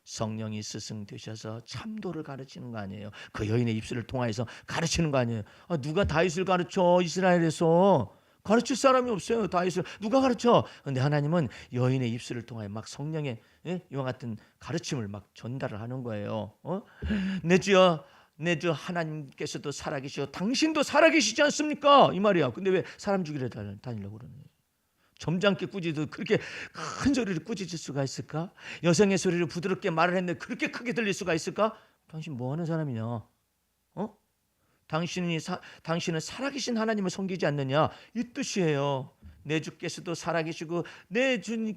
S1: 성령이 스승 되셔서 참도를 가르치는 거 아니에요. 그 여인의 입술을 통해서 가르치는 거 아니에요. 누가 다윗을 가르쳐? 이스라엘에서 가르칠 사람이 없어요. 다윗을 누가 가르쳐? 근데 하나님은 여인의 입술을 통해 막 성령의 이와 같은 가르침을 막 전달을 하는 거예요. 내 주여, 내 주 하나님께서도 살아계시고 당신도 살아계시지 않습니까? 이 말이야. 근데 왜 사람 죽이려 다니려고 그러냐? 점잖게 꾸짖어도 그렇게 큰 소리를 꾸짖을 수가 있을까? 여성의 소리를 부드럽게 말을 했는데 그렇게 크게 들릴 수가 있을까? 당신 뭐 하는 사람이냐? 당신은 살아계신 하나님을 섬기지 않느냐? 이 뜻이에요. 내 주께서도 살아계시고 내 주님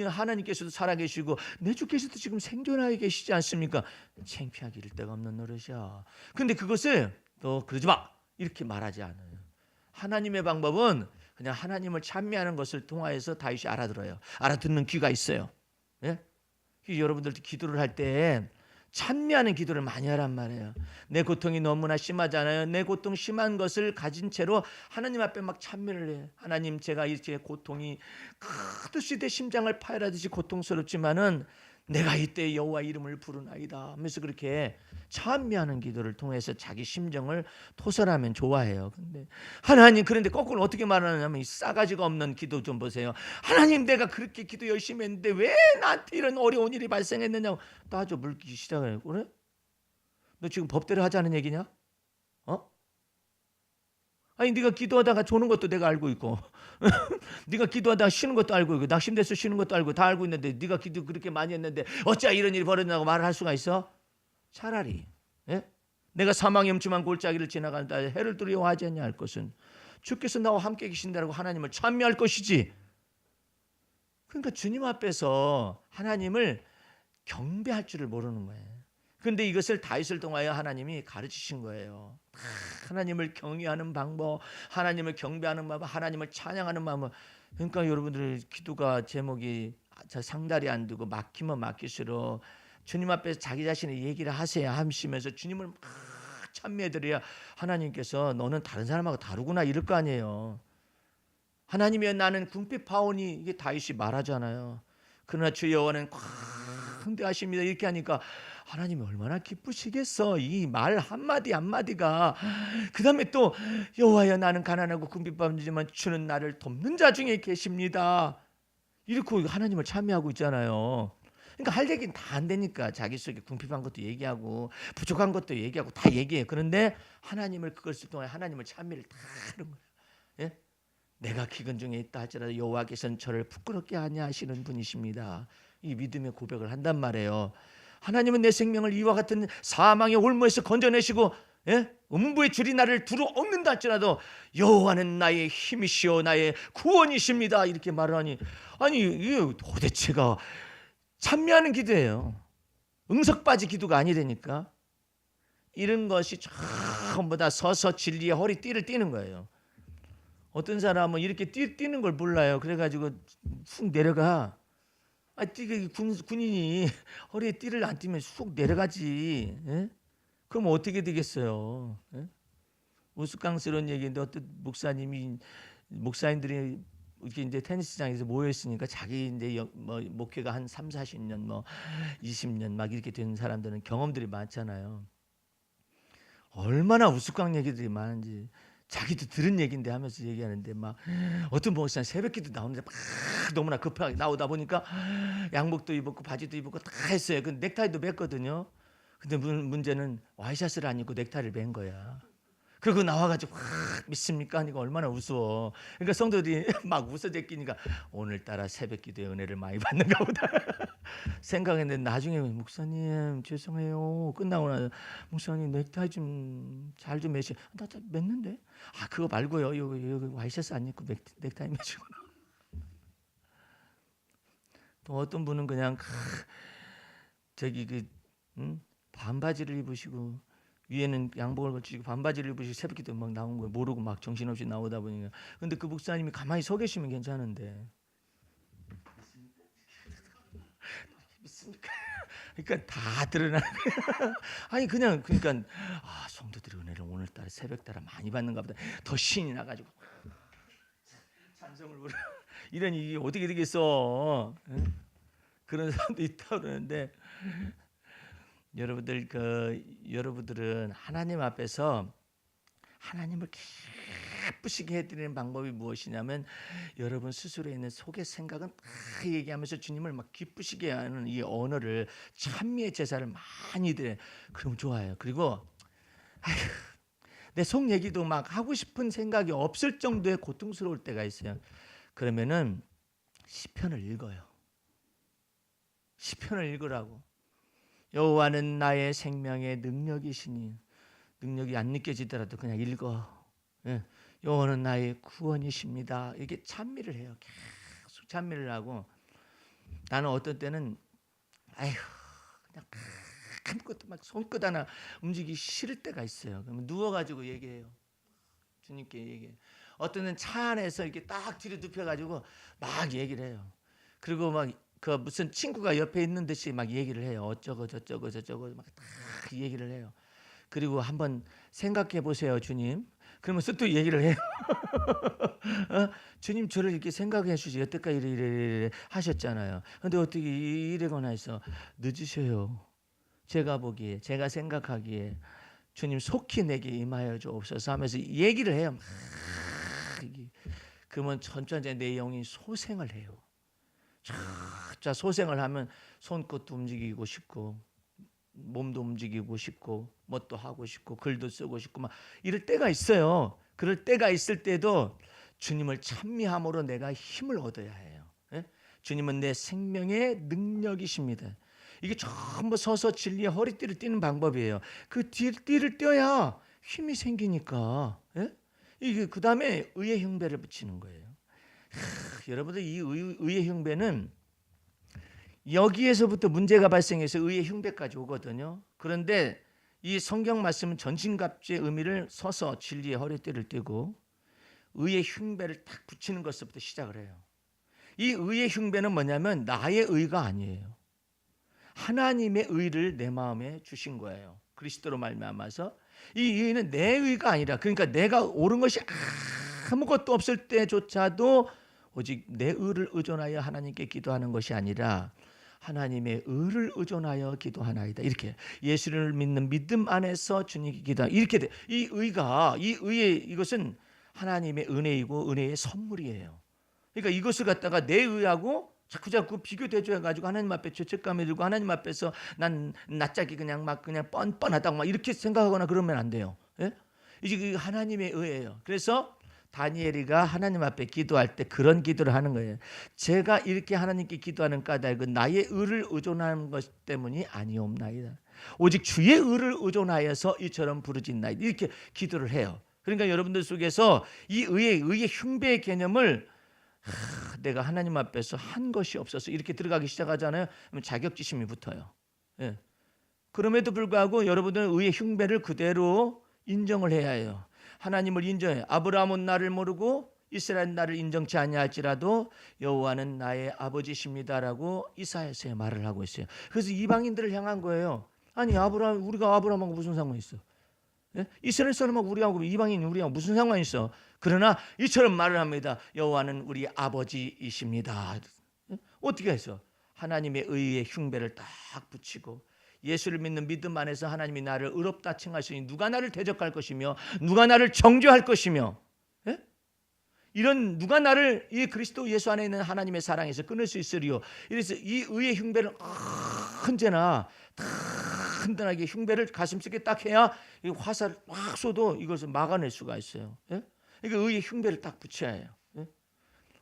S1: 하나님께서도 살아계시고 내 주께서도 지금 생존하게 계시지 않습니까? 창피하기 이를 데가 없는 노릇이야. 근데 그것을 너 그러지 마 이렇게 말하지 않아요. 하나님의 방법은 그냥 하나님을 찬미하는 것을 통하여서 다윗이 알아들어요. 알아듣는 귀가 있어요. 예? 여러분들도 기도를 할 때 찬미하는 기도를 많이 하란 말이에요. 내 고통이 너무나 심하잖아요. 내 고통 심한 것을 가진 채로 하나님 앞에 막 찬미를 해요. 하나님, 제가 이렇게 고통이 크듯이 내 심장을 파열하듯이 고통스럽지만은 내가 이때 여호와 이름을 부르나이다 하면서 그렇게 찬미하는 기도를 통해서 자기 심정을 토설하면 좋아해요. 근데 하나님, 그런데 거꾸로 어떻게 말하냐면 이 싸가지가 없는 기도 좀 보세요. 하나님, 내가 그렇게 기도 열심히 했는데 왜 나한테 이런 어려운 일이 발생했느냐고 따져 물기 시작해요. 그래? 너 지금 법대로 하자는 얘기냐? 아니, 네가 기도하다가 조는 것도 내가 알고 있고 네가 기도하다가 쉬는 것도 알고 있고 낙심돼서 쉬는 것도 알고 다 알고 있는데 네가 기도 그렇게 많이 했는데 어찌 이런 일이 벌어졌냐고 말을 할 수가 있어? 차라리 내가 사망의 음침한 골짜기를 지나간다 해를 두려워하지 않냐 할 것은 주께서 나와 함께 계신다고 하나님을 찬미할 것이지. 그러니까 주님 앞에서 하나님을 경배할 줄을 모르는 거예요. 그런데 이것을 다윗을 통하여 하나님이 가르치신 거예요. 하나님을 경외하는 방법, 하나님을 경배하는 방법, 하나님을 찬양하는 방법. 그러니까 여러분들 기도가 제목이 상다리 안 두고 막히면 막힐수록 주님 앞에서 자기 자신의 얘기를 하세요 하시면서 주님을 막 찬미해드려야 하나님께서 너는 다른 사람하고 다르구나 이럴 거 아니에요. 하나님이여 나는 궁핍 파오니 이게 다윗이 말하잖아요. 그러나 주 여호와는 광대하십니다 이렇게 하니까 하나님이 얼마나 기쁘시겠어. 이 말 한마디 한마디가. 그 다음에 또 여호와여 나는 가난하고 궁핍하지만 주는 나를 돕는 자 중에 계십니다. 이렇게 하나님을 찬미하고 있잖아요. 그러니까 할 얘기는 다 안 되니까 자기 속에 궁핍한 것도 얘기하고 부족한 것도 얘기하고 다 얘기해요. 그런데 하나님을 그것을 통해 하나님을 찬미를 다 하는 거예요. 예? 내가 기근 중에 있다 할지라도 여호와께서는 저를 부끄럽게 하냐 하시는 분이십니다. 이 믿음의 고백을 한단 말이에요. 하나님은 내 생명을 이와 같은 사망의 올무에서 건져내시고 음부의 줄이 나를 두루 엎는다 할지라도 여호와는 나의 힘이시오 나의 구원이십니다 이렇게 말을 하니 아니 이게 도대체가 찬미하는 기도예요. 응석바지 기도가 아니라니까. 이런 것이 전부 다 서서 진리의 허리띠를 띠는 거예요. 어떤 사람은 이렇게 뛰는 걸 몰라요. 그래가지고 훅 내려가. 군인이 허리에 띠를 안 띠면 쑥 내려가지. 그럼 어떻게 되겠어요? 우스꽝스러운 얘기인데 어떤 목사님들이 이렇게 이제 테니스장에서 모여 있으니까 자기 이제 목회가 한 3, 40년 20년 막 이렇게 되는 사람들은 경험들이 많잖아요. 얼마나 우스꽝 얘기들이 많은지 자기도 들은 얘기인데 하면서 얘기하는데 막 어떤 목사는 새벽기도 나오는데 막 너무나 급하게 나오다 보니까 양복도 입었고 바지도 입었고 다 했어요. 근데 넥타이도 맸거든요. 근데 문제는 와이셔츠를 안 입고 넥타이를 맨 거야. 그리고 나와가지고 믿습니까? 하니까 얼마나 우스워. 그러니까 성도들이 막 웃어 제끼니까 오늘따라 새벽기도의 은혜를 많이 받는가 보다 생각했는데 나중에 목사님 죄송해요. 끝나고 나서 목사님 넥타이 좀 잘 좀 매시. 나 맸는데? 그거 말고요. 여기 와이셔츠 안 입고 넥타이 매시구나. 또 어떤 분은 그냥 저기 반바지를 입으시고 위에는 양복을 걸치고 반바지를 입으시고 새벽기도 막 나온 거예요. 모르고 막 정신없이 나오다 보니까. 근데 그 목사님이 가만히 서 계시면 괜찮은데. 믿습니까? 그러니까 다 드러나는 거야. 아니 그러니까 성도들이 은혜를 오늘따라 새벽따라 많이 받는가 보다. 더 신이 나가지고 찬송을 부르 이런 일이 어떻게 되겠어? 응? 그런 사람도 있다 그러는데 여러분들은 하나님 앞에서 하나님을 기쁘시게 해드리는 방법이 무엇이냐면 여러분 스스로 있는 속의 생각은 다 얘기하면서 주님을 막 기쁘시게 하는 이 언어를 찬미의 제사를 많이 드려. 그럼 좋아요. 그리고 내 속 얘기도 막 하고 싶은 생각이 없을 정도의 고통스러울 때가 있어요. 그러면은 시편을 읽어요. 시편을 읽으라고. 여호와는 나의 생명의 능력이시니 능력이 안 느껴지더라도 그냥 읽어. 예. 여호와는 나의 구원이십니다. 이게 찬미를 해요. 계속 찬미를 하고 나는 어떤 때는 그냥 아무것도 막 손끝 하나 움직이기 싫을 때가 있어요. 그러면 누워가지고 얘기해요. 주님께 얘기해. 어떤 때는 차 안에서 이렇게 딱 뒤로 눕혀가지고 막 얘기를 해요. 그리고 막 그 무슨 친구가 옆에 있는 듯이 막 얘기를 해요. 어쩌고 저쩌고 막 딱 얘기를 해요. 그리고 한번 생각해 보세요, 주님. 그러면서 또 얘기를 해요. 주님 저를 이렇게 생각해 주시. 여태까지 이래 하셨잖아요. 근데 어떻게 이래거나 해서 늦으셔요. 제가 보기에, 제가 생각하기에 주님 속히 내게 임하여 주옵소서 하면서 얘기를 해요. 그러면 천천히 내 영이 소생을 해요. 자 소생을 하면 손끝도 움직이고 싶고 몸도 움직이고 싶고 뭣도 하고 싶고 글도 쓰고 싶고 막 이럴 때가 있어요. 그럴 때가 있을 때도 주님을 찬미함으로 내가 힘을 얻어야 해요. 예? 주님은 내 생명의 능력이십니다. 이게 전부 서서 진리의 허리띠를 띠는 방법이에요. 그 띠를 떼야 힘이 생기니까. 예? 이게 그 다음에 의의 흉배를 붙이는 거예요. 여러분들 이 의의 흉배는 여기에서부터 문제가 발생해서 의의 흉배까지 오거든요. 그런데 이 성경 말씀은 전신갑주의 의미를 서서 진리의 허리띠를 띠고 의의 흉배를 딱 붙이는 것부터 시작을 해요. 이 의의 흉배는 뭐냐면 나의 의가 아니에요. 하나님의 의를 내 마음에 주신 거예요. 그리스도로 말미암아서 이 의는 내 의가 아니라 그러니까 내가 옳은 것이 아무것도 없을 때조차도 오직 내 의를 의존하여 하나님께 기도하는 것이 아니라 하나님의 의를 의존하여 기도하나이다. 이렇게 예수를 믿는 믿음 안에서 주님께 기도. 이렇게 돼. 이 의의 이것은 하나님의 은혜이고 은혜의 선물이에요. 그러니까 이것을 갖다가 내 의하고 자꾸 비교대조해 가지고 하나님 앞에 죄책감이 들고 하나님 앞에서 난 낯짝이 그냥 뻔뻔하다고 막 이렇게 생각하거나 그러면 안 돼요. 예? 이게 하나님의 의예요. 그래서 다니엘이가 하나님 앞에 기도할 때 그런 기도를 하는 거예요. 제가 이렇게 하나님께 기도하는 까닭은 나의 의를 의존하는 것 때문이 아니옵나이다. 오직 주의 의를 의존하여서 이처럼 부르짖나이다. 이렇게 기도를 해요. 그러니까 여러분들 속에서 이 의의 흉배의 개념을 내가 하나님 앞에서 한 것이 없어서 이렇게 들어가기 시작하잖아요. 그러면 자격지심이 붙어요. 예. 그럼에도 불구하고 여러분들은 의의 흉배를 그대로 인정을 해야 해요. 하나님을 인정해. 아브라함은 나를 모르고 이스라엘 나를 인정치 아니할지라도 여호와는 나의 아버지십니다라고 이사야서에 말을 하고 있어요. 그래서 이방인들을 향한 거예요. 아니 우리가 아브라함하고 무슨 상관이 있어? 예? 이스라엘 사람하고 우리하고 이방인 우리하고 무슨 상관이 있어? 그러나 이처럼 말을 합니다. 여호와는 우리 아버지이십니다. 예? 어떻게 해서 하나님의 의의 흉배를 딱 붙이고 예수를 믿는 믿음 안에서 하나님이 나를 의롭다 칭하시니 누가 나를 대적할 것이며 누가 나를 정죄할 것이며 예? 이런 누가 나를 이 그리스도 예수 안에 있는 하나님의 사랑에서 끊을 수 있으리요. 이래서 이 의의 흉배를 언제나 든든하게 흉배를 가슴속에 딱 해야 이 화살을 확 쏘도 이것을 막아낼 수가 있어요. 예? 그러니까 의의 흉배를 딱 붙여야 해요. 예?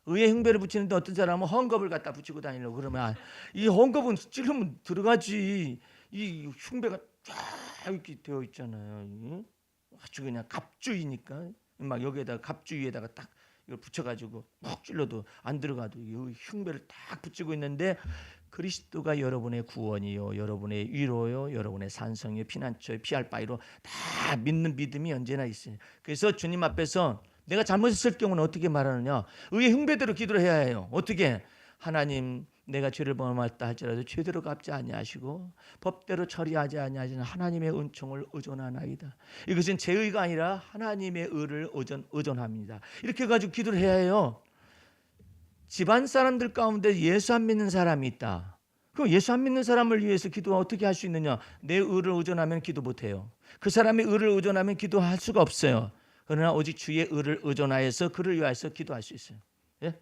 S1: 의의 흉배를 붙이는데 어떤 사람은 헝겊을 갖다 붙이고 다니려고 그러면 이 헝겊은 찌르면 들어가지. 이 흉배가 쫙 이렇게 되어 있잖아요. 아주 그냥 갑주이니까 막 여기에다가 갑주 위에다가 딱 이걸 붙여가지고 푹 찔러도 안 들어가도 이 흉배를 딱 붙이고 있는데 그리스도가 여러분의 구원이요, 여러분의 위로요, 여러분의 산성이요, 피난처요, 피할 바위로 다 믿는 믿음이 언제나 있어요. 그래서 주님 앞에서 내가 잘못했을 경우는 어떻게 말하느냐? 의의 흉배대로 기도를 해야 해요. 어떻게? 하나님, 내가 죄를 범했다 할지라도 죄대로 갚지 아니하시고 법대로 처리하지 아니하시는 하나님의 은총을 의존하나이다. 이것은 제 의가 아니라 하나님의 의를 의존합니다. 이렇게 가지고 기도를 해야 해요. 집안 사람들 가운데 예수 안 믿는 사람이 있다. 그럼 예수 안 믿는 사람을 위해서 기도 어떻게 할 수 있느냐? 내 의를 의존하면 기도 못해요. 그 사람의 의를 의존하면 기도할 수가 없어요. 그러나 오직 주의 의를 의존하여서 그를 위하여서 기도할 수 있어요. 예?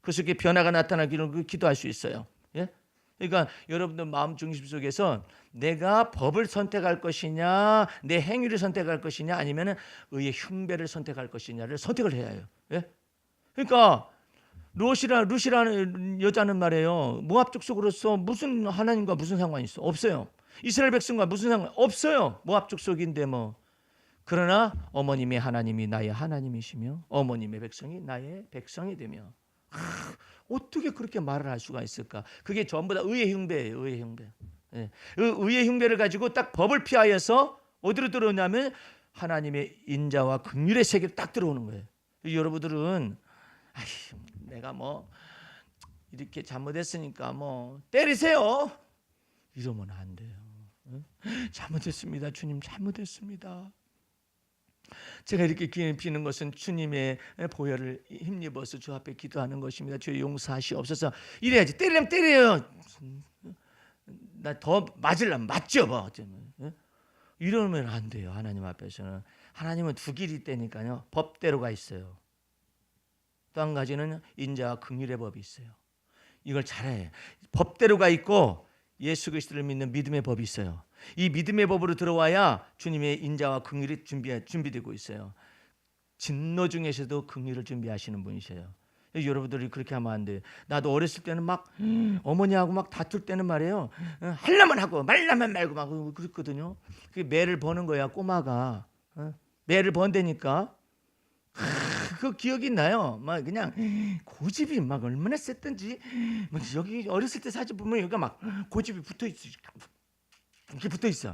S1: 그 속에 변화가 나타나기를 기도할 수 있어요. 예? 그러니까 여러분들 마음 중심 속에서 내가 법을 선택할 것이냐, 내 행위를 선택할 것이냐, 아니면 의의 흉배를 선택할 것이냐를 선택을 해야 해요. 예? 그러니까 루시라는 여자는 말이에요. 모압 족속으로서 무슨 하나님과 무슨 상관이 있어? 없어요. 이스라엘 백성과 무슨 상관? 없어요. 모압 족속인데 뭐. 그러나 어머님의 하나님이 나의 하나님이시며 어머님의 백성이 나의 백성이 되며. 어떻게 그렇게 말을 할 수가 있을까? 그게 전부 다 의의 흉배예요. 의의 흉배. 예. 의의 흉배를 가지고 딱 법을 피하여서 어디로 들어오냐면 하나님의 인자와 긍휼의 세계로 딱 들어오는 거예요. 여러분들은 내가 뭐 이렇게 잘못했으니까 뭐 때리세요. 이러면 안 돼요. 잘못했습니다. 주님 잘못했습니다. 제가 이렇게 비는 것은 주님의 보혈을 힘입어서 주 앞에 기도하는 것입니다. 주의 용서하시옵소서. 이래야지. 때리려면 때려요. 나 더 맞으려면 맞죠. 뭐. 이러면 안 돼요. 하나님 앞에서는. 하나님은 두 길이 있다니까요. 법대로가 있어요. 또 한 가지는 인자와 긍휼의 법이 있어요. 이걸 잘해. 법대로가 있고 예수 그리스도를 믿는 믿음의 법이 있어요. 이 믿음의 법으로 들어와야 주님의 인자와 긍휼이 준비되고 있어요. 진노 중에서도 긍휼을 준비하시는 분이세요. 여러분들이 그렇게 하면 안 돼요. 나도 어렸을 때는 막 어머니하고 막 다툴 때는 말이에요. 하려면 하고 말라면 말고 막 그랬거든요. 그 매를 버는 거야 꼬마가. 매를 번다니까. 그 기억이 나요. 막 그냥 고집이 막 얼마나 셌던지. 막 여기 어렸을 때 사진 보면 여기가 막 고집이 붙어 있어. 이렇게 붙어 있어.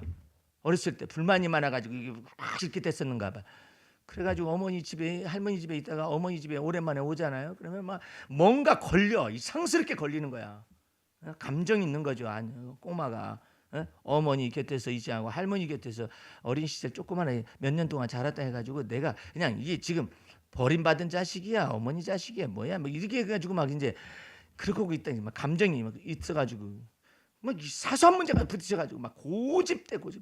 S1: 어렸을 때 불만이 많아가지고 이게 이렇게 됐었는가 봐. 그래가지고 어머니 집에 할머니 집에 있다가 어머니 집에 오랜만에 오잖아요. 그러면 막 뭔가 걸려 이상스럽게 걸리는 거야. 감정이 있는 거죠. 꼬마가 어머니 곁에서 있지 않고 할머니 곁에서 어린 시절 조그만하게 몇 년 동안 자랐다 해가지고 내가 그냥 이게 지금 버림받은 자식이야 어머니 자식이야 뭐야 뭐 이렇게 해가지고 막 이제 그러고 있다니 막 감정이 막 있어가지고 막 사소한 문제가 부딪혀가지고 막 고집대 고집.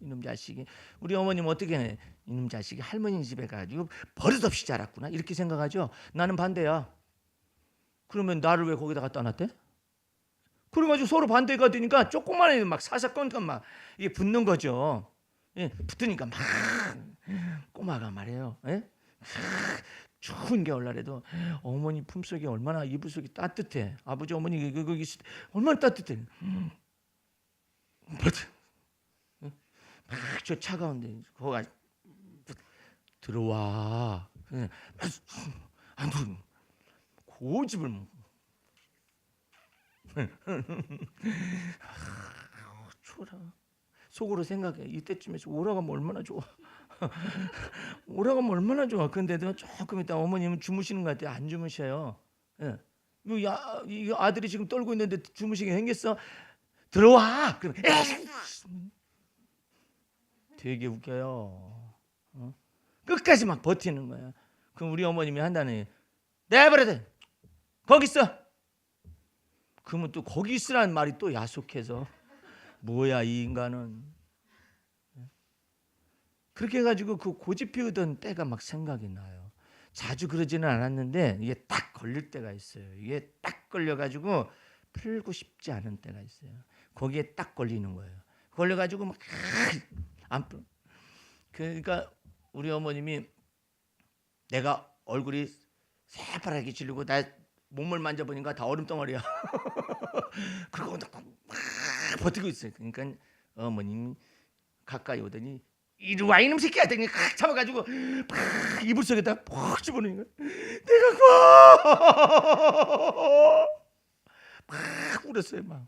S1: 이놈 자식이 우리 어머님 어떻게 해? 이놈 자식이 할머니 집에 가지고 버릇없이 자랐구나 이렇게 생각하죠. 나는 반대야. 그러면 나를 왜 거기다 갖다 놨대? 그래가지고 서로 반대가 되니까 조그만해 막 사사건건 막 이게 붙는 거죠. 예, 붙으니까 막 꼬마가 말해요. 예? 추운 겨울날에도 어머니 품속이 얼마나 이불 속이 따뜻해. 아버지 어머니 거기 얼마나 따뜻해. 막 저 차가운데 거기 들어와. 안 들어. 고집을 추워라. 속으로 생각해. 이때쯤에서 오라가면 얼마나 좋아. 오라가면 얼마나 좋아. 근데도 조금 있다 어머님은 주무시는 것 같아요. 안 주무셔요. 예. 이 아들이 지금 떨고 있는데 주무시게 생겼어. 들어와. 그럼 되게 웃겨요. 끝까지 막 버티는 거야. 그럼 우리 어머님이 한다네. 내버려둬. 거기 있어. 그러면 또 거기 있으라는 말이 또 야속해서 뭐야 이 인간은. 그렇게 해가지고 그 고집 피우던 때가 막 생각이 나요. 자주 그러지는 않았는데 이게 딱 걸릴 때가 있어요. 이게 딱 걸려가지고 풀고 싶지 않은 때가 있어요. 거기에 딱 걸리는 거예요. 걸려가지고 막 안 풀. 그러니까 우리 어머님이 내가 얼굴이 새파랗게 질리고 나 몸을 만져보니까 다 얼음덩어리야. 그러고 막 버티고 있어요. 그러니까 어머님이 가까이 오더니 이리 와 이놈 새끼야 했더니 칵 잡아가지고 팍 이불 속에다 푹 집어넣는 거야. 내가 막 울었어요. 막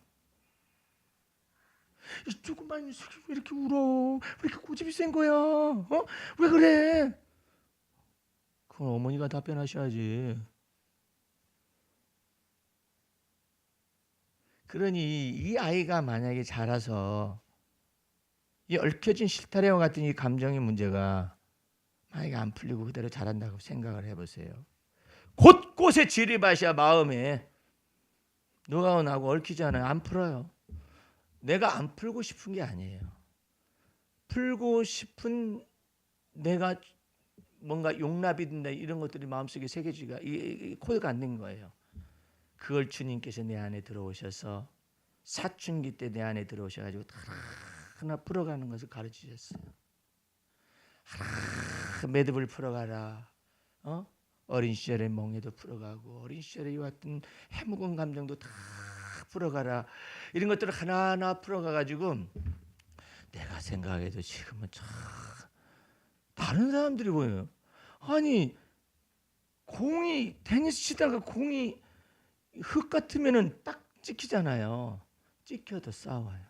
S1: 이 조그만 새끼 왜 이렇게 울어? 왜 이렇게 고집이 센 거야? 어? 왜 그래? 그건 어머니가 답변하셔야지. 그러니 이 아이가 만약에 자라서 이 얽혀진 실타래와 같은 이 감정의 문제가 만약에 안 풀리고 그대로 자란다고 생각을 해보세요. 곳곳에 지리밭이야. 마음에 누가 나고 얽히잖아요. 안 풀어요. 내가 안 풀고 싶은 게 아니에요. 풀고 싶은 내가 뭔가 용납이 된다 이런 것들이 마음속에 새겨지가 이 코드가 안 된 거예요. 그걸 주님께서 내 안에 들어오셔서 사춘기 때 내 안에 들어오셔가지고 하나 풀어가는 것을 가르치셨어요. 하나 매듭을 풀어가라. 어린 시절의 멍에도 풀어가고 어린 시절에 왔던 해묵은 감정도 다 풀어가라. 이런 것들을 하나하나 풀어가가지고 내가 생각해도 지금은 참 다른 사람들이 보여요. 아니 공이 테니스 치다가 공이 흙 같으면은 딱 찍히잖아요. 찍혀도 싸워요.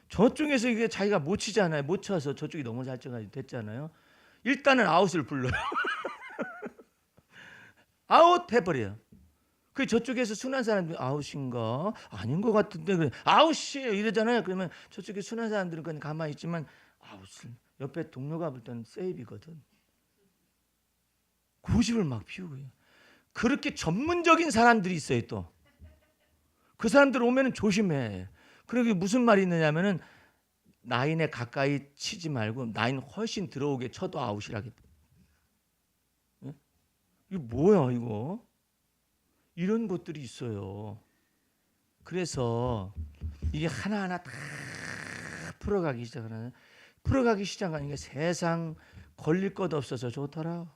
S1: 저쪽에서 이게 자기가 못 치잖아요. 못 쳐서 저쪽이 너무 잘 쳐가지고 됐잖아요. 일단은 아웃을 불러요. 아웃 해버려요. 그 저쪽에서 순한 사람들이 아웃인가? 아닌 것 같은데 그래. 아웃이에요 이러잖아요. 그러면 저쪽에 순한 사람들은 그냥 가만히 있지만 아웃을 옆에 동료가 볼 때는 세이브거든. 고집을 막 피우고요. 그렇게 전문적인 사람들이 있어요 또. 그 사람들 오면은 조심해. 그러게 무슨 말이 있느냐면은 라인에 가까이 치지 말고 라인 훨씬 들어오게 쳐도 아웃이라겠다. 예? 이거 뭐야 이거? 이런 것들이 있어요. 그래서 이게 하나하나 다 풀어가기 시작하니까 세상 걸릴 것 없어서 좋더라.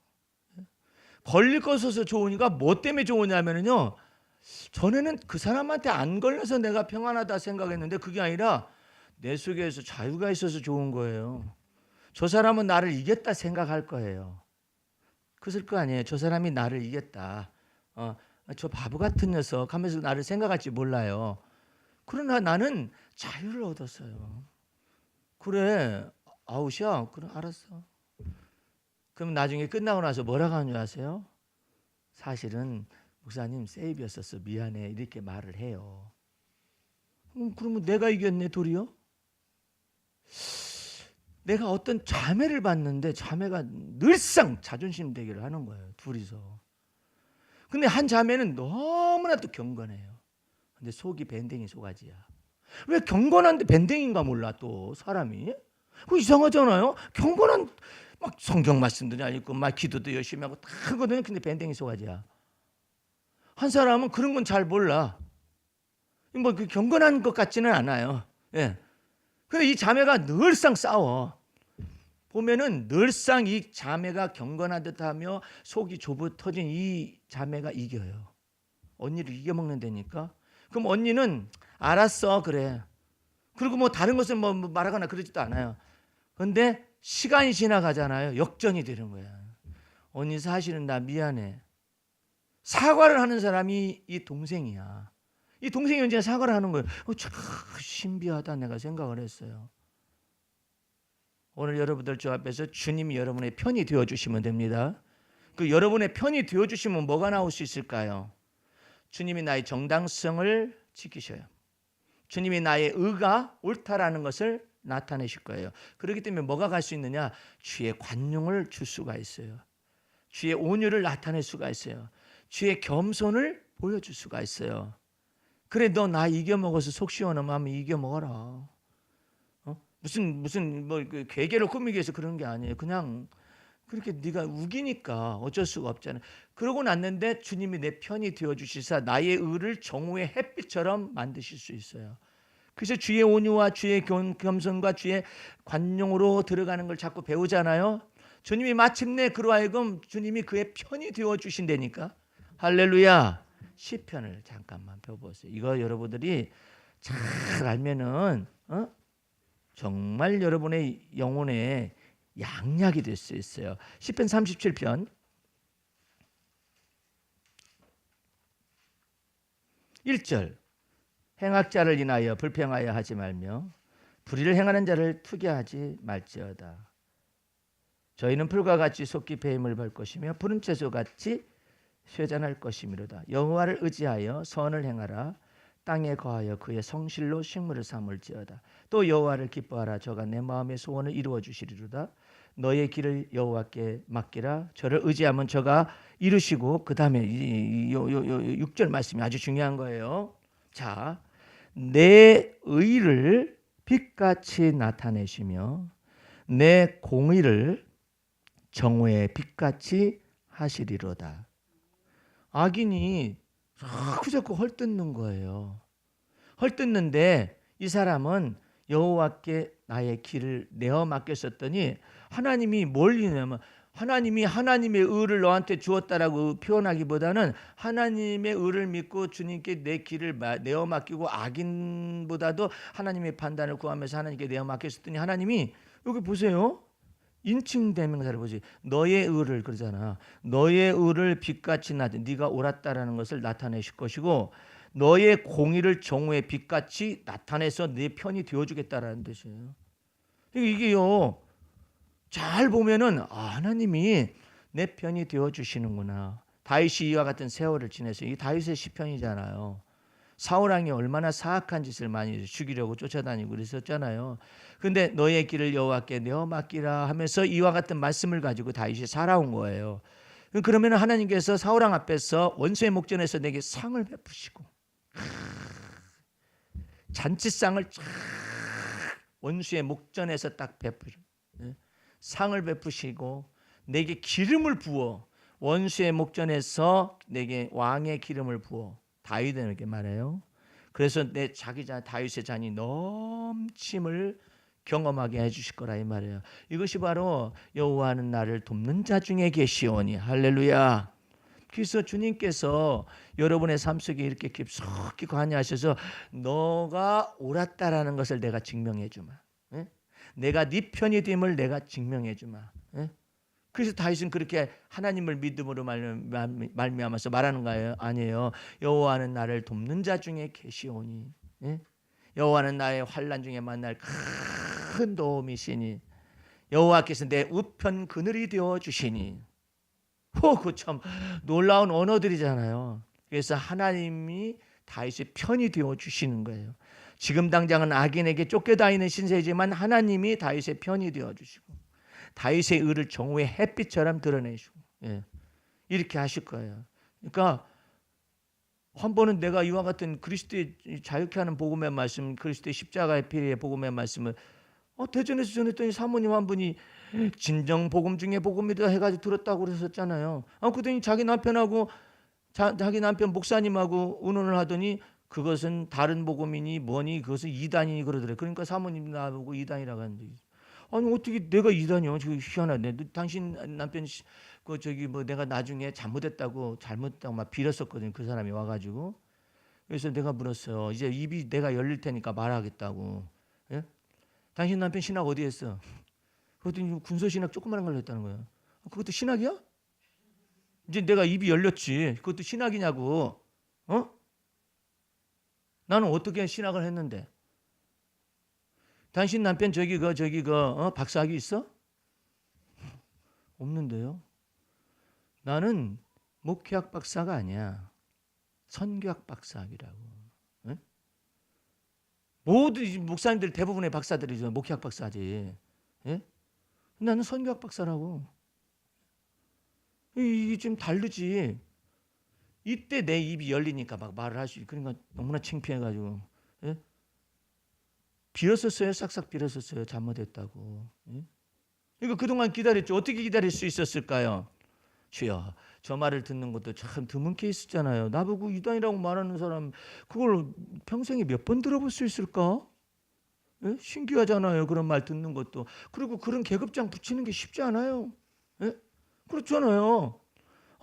S1: 걸릴 것 없어서 좋으니까 뭐 때문에 좋으냐면요. 전에는 그 사람한테 안 걸려서 내가 평안하다 생각했는데 그게 아니라 내 속에서 자유가 있어서 좋은 거예요. 저 사람은 나를 이겼다 생각할 거예요. 그럴 거 아니에요. 저 사람이 나를 이겼다. 저 바보 같은 녀석 하면서 나를 생각할지 몰라요. 그러나 나는 자유를 얻었어요. 그래 아웃이야? 그래 알았어. 그럼 나중에 끝나고 나서 뭐라고 하는 줄 아세요? 사실은 목사님 세이브였었어 미안해 이렇게 말을 해요. 그러면 내가 이겼네 도리어? 내가 어떤 자매를 봤는데 자매가 늘상 자존심 대결을 하는 거예요. 둘이서. 근데 한 자매는 너무나 또 경건해요. 근데 속이 밴댕이 속아지야. 왜 경건한데 밴댕인가 몰라 또 사람이. 그거 이상하잖아요. 경건한 막 성경 말씀도 잘 읽고 막 기도도 열심히 하고 다 하거든요. 근데 밴댕이 속아지야. 한 사람은 그런 건 잘 몰라. 뭐 그 경건한 것 같지는 않아요. 예. 근데 이 자매가 늘상 싸워. 보면은 늘상 이 자매가 경건한 듯하며 속이 좁아 터진 이 자매가 이겨요. 언니를 이겨먹는다니까. 그럼 언니는 알았어 그래. 그리고 뭐 다른 것을 뭐 말하거나 그러지도 않아요. 근데 시간이 지나가잖아요. 역전이 되는 거야. 언니 사실은 나 미안해. 사과를 하는 사람이 이 동생이야. 이 동생이 언제 사과를 하는 거예요. 참 신비하다 내가 생각을 했어요. 오늘 여러분들 저 앞에서 주님이 여러분의 편이 되어주시면 됩니다. 그 여러분의 편이 되어주시면 뭐가 나올 수 있을까요? 주님이 나의 정당성을 지키셔요. 주님이 나의 의가 옳다라는 것을 나타내실 거예요. 그렇기 때문에 뭐가 갈 수 있느냐? 주의 관용을 줄 수가 있어요. 주의 온유를 나타낼 수가 있어요. 주의 겸손을 보여줄 수가 있어요. 그래 너 나 이겨먹어서 속 시원하면 한번 이겨먹어라. 무슨 뭐 괴계를 꾸미기 위해서 그런 게 아니에요. 그냥 그렇게 네가 우기니까 어쩔 수가 없잖아요. 그러고 났는데 주님이 내 편이 되어주시사 나의 의를 정오의 햇빛처럼 만드실 수 있어요. 그래서 주의 온유와 주의 겸손과 주의 관용으로 들어가는 걸 자꾸 배우잖아요. 주님이 마침내 그로 하여금 주님이 그의 편이 되어주신다니까. 할렐루야. 시편을 잠깐만 펴보세요. 이거 여러분들이 잘 알면은 정말 여러분의 영혼의 양약이 될 수 있어요. 시편 37편 1절 행악자를 인하여 불평하여 하지 말며 불의를 행하는 자를 투기하지 말지어다. 저희는 풀과 같이 속히 배임을 벌 것이며 푸른 채소같이 쇠잔할 것이미로다. 여호와를 의지하여 선을 행하라. 땅에 거하여 그의 성실로 식물을 삼을지어다. 또 여호와를 기뻐하라. 저가 내 마음의 소원을 이루어 주시리로다. 너의 길을 여호와께 맡기라. 저를 의지하면 저가 이루시고, 그 다음에 6절 말씀이 아주 중요한 거예요. 자, 내 의를 빛같이 나타내시며 내 공의를 정오의 빛같이 하시리로다. 악인이 자꾸 헐뜯는 거예요. 헐뜯는데 이 사람은 여호와께 나의 길을 내어 맡겼었더니 하나님이 뭘 이냐면, 하나님이 하나님의 의를 너한테 주었다라고 표현하기보다는 하나님의 의를 믿고 주님께 내 길을 내어 맡기고 악인보다도 하나님의 판단을 구하면서 하나님께 내어 맡겼었더니 하나님이 여기 보세요. 인칭 대명사를 보지. 너의 의를 그러잖아. 너의 의를 빛같이 네가 옳았다라는 것을 나타내실 것이고 너의 공의를 정오의 빛같이 나타내서 네 편이 되어주겠다라는 뜻이에요. 이게요. 잘 보면은 하나님이 내 편이 되어주시는구나. 다윗이 이와 같은 세월을 지냈어요. 이 다윗의 시편이잖아요. 사울왕이 얼마나 사악한 짓을 많이 죽이려고 쫓아다니고 그랬었잖아요. 근데 너의 길을 여호와께 내어 맡기라 하면서 이와 같은 말씀을 가지고 다윗이 살아온 거예요. 그러면 하나님께서 사울왕 앞에서 원수의 목전에서 내게 상을 베푸시고 잔치상을 원수의 목전에서 딱 베푸시고 상을 베푸시고 내게 기름을 부어 원수의 목전에서 내게 왕의 기름을 부어 다윗에게 말해요. 그래서 내 자기 자 다윗의 잔이 넘침을 경험하게 해주실 거라 이 말이에요. 이것이 바로 여호와는 나를 돕는 자 중에 계시오니 할렐루야. 그래서 주님께서 여러분의 삶 속에 이렇게 깊숙이 관여하셔서 너가 옳았다라는 것을 내가 증명해 주마. 내가 네 편이 됨을 내가 증명해 주마. 그래서 다윗은 그렇게 하나님을 믿음으로 말미암아서 말하는 거예요. 아니에요. 여호와는 나를 돕는 자 중에 계시오니. 여호와는 나의 환난 중에 만날 큰 도움이시니 여호와께서 내 우편 그늘이 되어 주시니. 그 참 놀라운 언어들이잖아요. 그래서 하나님이 다윗의 편이 되어 주시는 거예요. 지금 당장은 악인에게 쫓겨다니는 신세지만 하나님이 다윗의 편이 되어 주시고 다윗의 의를 정오의 햇빛처럼 드러내시고 이렇게 하실 거예요. 그러니까 한 번은 내가 이와 같은 그리스도의 자유케 하는 복음의 말씀, 그리스도의 십자가의 피의 복음의 말씀을 대전에서 전했더니 사모님 한 분이 진정 복음 중에 복음이다 해가지고 들었다고 그러셨잖아요. 그랬더니 자기 남편하고 자기 남편 목사님하고 의논을 하더니 그것은 다른 복음이니 뭐니 그것은 이단이니 그러더래. 그러니까 사모님 나보고 이단이라고 하는데 아니 어떻게 내가 이단이요? 저기 희한하네. 당신 남편 내가 나중에 잘못했다고 막 빌었었거든요. 그 사람이 와가지고. 그래서 내가 물었어요. 이제 입이 내가 열릴 테니까 말하겠다고. 예? 당신 남편 신학 어디 했어? 그랬더니 군소 신학 조그마한 걸 했다는 거예요. 그것도 신학이야? 이제 내가 입이 열렸지. 그것도 신학이냐고. 나는 어떻게 신학을 했는데? 당신 남편 박사학위 있어? 없는데요. 나는 목회학 박사가 아니야. 선교학 박사학위라고. 모든 목사님들 대부분의 박사들이죠. 목회학 박사지. 나는 선교학 박사라고. 이게 좀 다르지. 이때 내 입이 열리니까 막 말을 할 수 있고 그러니까 너무나 창피해가지고 빌었었어요. 싹싹 빌었었어요. 잘못했다고. 그러니까 그동안 기다렸죠. 어떻게 기다릴 수 있었을까요? 주여, 저 말을 듣는 것도 참 드문 케이스잖아요. 나보고 이단이라고 말하는 사람 그걸 평생에 몇 번 들어볼 수 있을까? 신기하잖아요. 그런 말 듣는 것도. 그리고 그런 계급장 붙이는 게 쉽지 않아요. 그렇잖아요.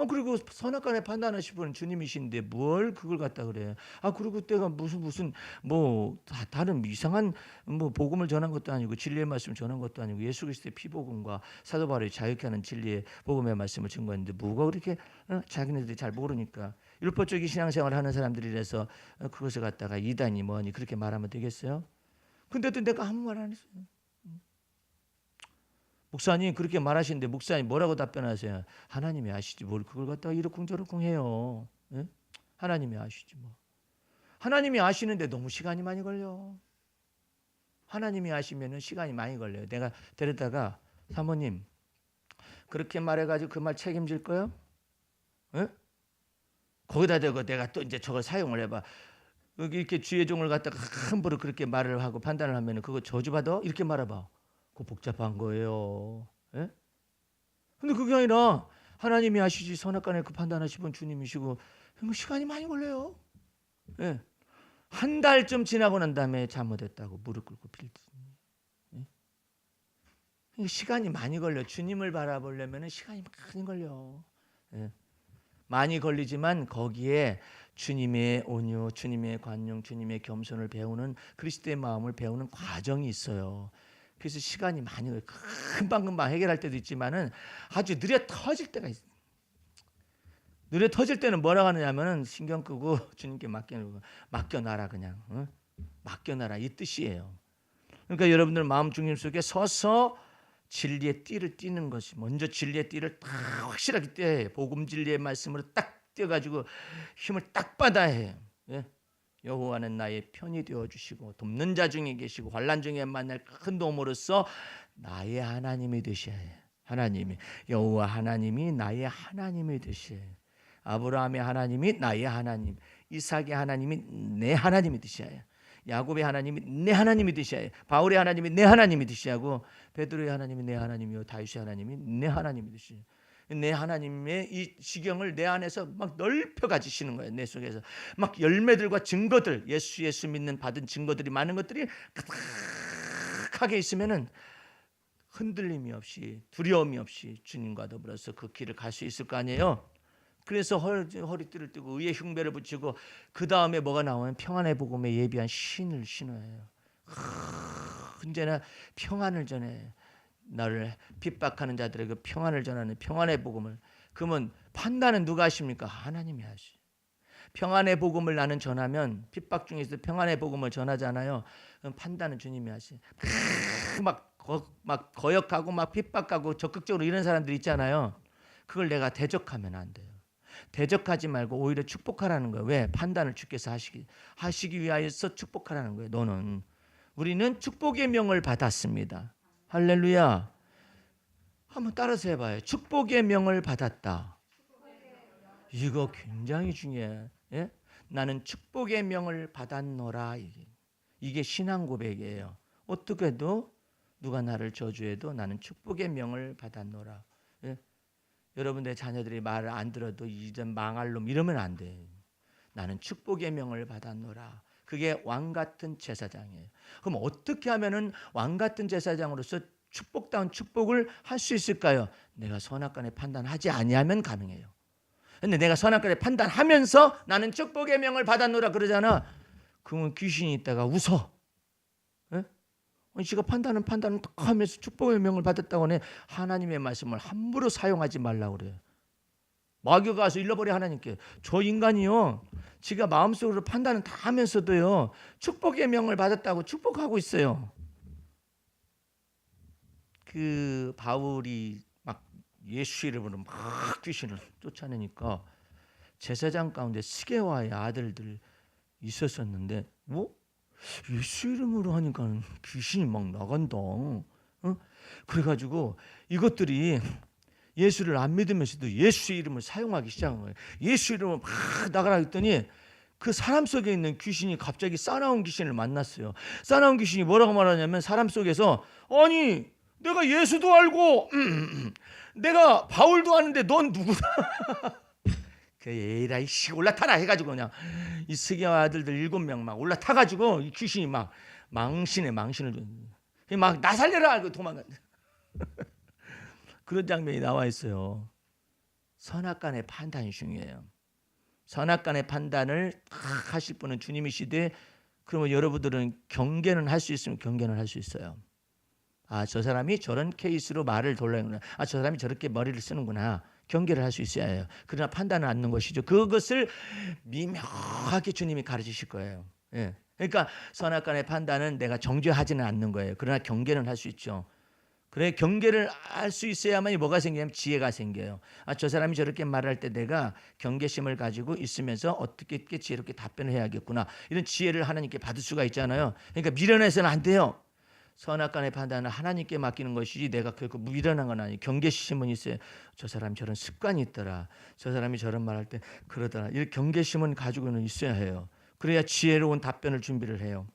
S1: 그리고 선악간에 판단하실 분은 주님이신데 뭘 그걸 갖다 그래. 그리고 그때가 무슨 뭐 다른 이상한 뭐 복음을 전한 것도 아니고 진리의 말씀을 전한 것도 아니고 예수 그리스도의 피복음과 사도 바울이 자유케 하는 진리의 복음의 말씀을 증거했는데 뭐가 그렇게 자기네들이 잘 모르니까 율법적인 신앙생활을 하는 사람들이라서 그것을 갖다가 이단이 뭐니 그렇게 말하면 되겠어요? 근데도 내가 아무 말 안 했어요. 목사님 그렇게 말하시는데 목사님 뭐라고 답변하세요? 하나님이 아시지 뭘 그걸 갖다가 이러쿵저러쿵 해요. 예? 하나님이 아시지 뭐. 하나님이 아시는데 너무 시간이 많이 걸려. 하나님이 아시면은 시간이 많이 걸려요. 내가 데려다가 사모님 그렇게 말해가지고 그 말 책임질 거요? 예? 거기다 대고 내가 또 이제 저걸 사용을 해봐. 여기 이렇게 주의 종을 갖다가 함부로 그렇게 말을 하고 판단을 하면은 그거 저주받아? 이렇게 말해봐. 그거 복잡한 거예요. 예? 근데 그게 아니라 하나님이 아시지 선악간에 그 판단하시는 주님이시고 시간이 많이 걸려요. 예. 한 달쯤 지나고 난 다음에 잘못했다고 무릎 꿇고 빌지. 예? 시간이 많이 걸려. 주님을 바라보려면 시간이 많이 걸려. 예. 많이 걸리지만 거기에 주님의 온유, 주님의 관용, 주님의 겸손을 배우는 그리스도의 마음을 배우는 과정이 있어요. 그래서 시간이 많이 걸려요. 금방금방 해결할 때도 있지만은 아주 느려 터질 때가 있어요. 느려 터질 때는 뭐라고 하느냐면은 신경 끄고 주님께 맡겨놔라 그냥. 어? 맡겨놔라 이 뜻이에요. 그러니까 여러분들 마음 중심 속에 서서 진리의 띠를 띠는 것이 먼저 진리의 띠를 딱 확실하게 떼야 해요. 복음 진리의 말씀으로 딱 떼가지고 힘을 딱 받아야 해요. 예? 여호와는 나의 편이 되어주시고 돕는 자 중에 계시고 환난 중에 만날 큰 도움으로써 나의 하나님이 되셔야 해요. 하나님이 여호와 하나님이 나의 하나님이 되셔야 해요. 아브라함의 하나님이 나의 하나님, 이삭의 하나님이 내 하나님이 되셔야 해요. 야곱의 하나님이 내 하나님이 되셔야 해요. 바울의 하나님이 내 하나님이 되셔야 하고 베드로의 하나님이 내 하나님이요 다윗의 하나님이 내 하나님이 되셔야 해요. 내 하나님의 이 지경을 내 안에서 막 넓혀 가지시는 거예요. 내 속에서 막 열매들과 증거들 예수 믿는 받은 증거들이 많은 것들이 가득하게 있으면은 흔들림이 없이 두려움이 없이 주님과 더불어서 그 길을 갈 수 있을 거 아니에요. 그래서 허리띠를 띠고 의의 흉배를 붙이고 그 다음에 뭐가 나오면 평안의 복음에 예비한 신을 신어야 해요. 언제나 평안을 전해 나를 핍박하는 자들에게 평안을 전하는 평안의 복음을. 그러면 판단은 누가 하십니까? 하나님이 하시. 평안의 복음을 나는 전하면 핍박 중에서 평안의 복음을 전하잖아요. 그럼 판단은 주님이 하시. 막 거역하고 막 핍박하고 적극적으로 이런 사람들 있잖아요. 그걸 내가 대적하면 안 돼요. 대적하지 말고 오히려 축복하라는 거예요. 왜? 판단을 주께서 하시기 위하여서 축복하라는 거예요. 우리는 축복의 명을 받았습니다. 할렐루야. 한번 따라서 해봐요. 축복의 명을 받았다. 이거 굉장히 중요해요. 예? 나는 축복의 명을 받았노라. 이게 신앙 고백이에요. 어떻게 해도 누가 나를 저주해도 나는 축복의 명을 받았노라. 예? 여러분들 자녀들이 말을 안 들어도 이젠 망할 놈 이러면 안 돼. 나는 축복의 명을 받았노라. 그게 왕같은 제사장이에요. 그럼 어떻게 하면은 왕같은 제사장으로서 축복다운 축복을 할 수 있을까요? 내가 선악간에 판단하지 아니하면 가능해요. 근데 내가 선악간에 판단하면서 나는 축복의 명을 받았노라 그러잖아. 그러면 귀신이 있다가 웃어. 예? 지가 판단은 딱 하면서 축복의 명을 받았다고 해. 하나님의 말씀을 함부로 사용하지 말라고 그래요. 마귀가 가서 일러버려 하나님께. 저 인간이요, 지가 마음속으로 판단은 다 하면서도요 축복의 명을 받았다고 축복하고 있어요. 그 바울이 막 예수 이름으로 막 귀신을 쫓아내니까 제사장 가운데 스게와의 아들들 있었었는데 예수 이름으로 하니까 귀신이 막 나간다. 그래가지고 이것들이 예수를 안 믿으면서도 예수 이름을 사용하기 시작한 거예요. 예수 이름을 막 나가라 했더니 그 사람 속에 있는 귀신이 갑자기 싸나운 귀신을 만났어요. 싸나운 귀신이 뭐라고 말하냐면 사람 속에서 아니 내가 예수도 알고 내가 바울도 아는데 넌 누구다? 그 에라이 씨 올라타라 해가지고 그냥 이 스게와 아들들 7명 막 올라타가지고 이 귀신이 막 망신을 막 나 살려라 하고 도망간 그런 장면이 나와 있어요. 선악간의 판단이 중요해요. 선악간의 판단을 다 하실 분은 주님이시되, 그러면 여러분들은 경계는 할 수 있으면 경계는 할 수 있어요. 저 사람이 저런 케이스로 말을 돌려구나. 저 사람이 저렇게 머리를 쓰는구나. 경계를 할 수 있어야 해요. 그러나 판단은 않는 것이죠. 그것을 미묘하게 주님이 가르치실 거예요. 예. 그러니까 선악간의 판단은 내가 정죄하지는 않는 거예요. 그러나 경계는 할 수 있죠. 그래, 경계를 할 수 있어야만 뭐가 생기냐면 지혜가 생겨요. 저 사람이 저렇게 말할 때 내가 경계심을 가지고 있으면서 어떻게 지혜롭게 답변을 해야겠구나. 이런 지혜를 하나님께 받을 수가 있잖아요. 그러니까 미련해서는 안 돼요. 선악간의 판단을 하나님께 맡기는 것이지 내가 결코 미련한 건 아니에요. 경계심은 있어요. 저 사람이 저런 습관이 있더라. 저 사람이 저런 말할 때 그러더라. 이런 경계심은 가지고는 있어야 해요. 그래야 지혜로운 답변을 준비를 해요.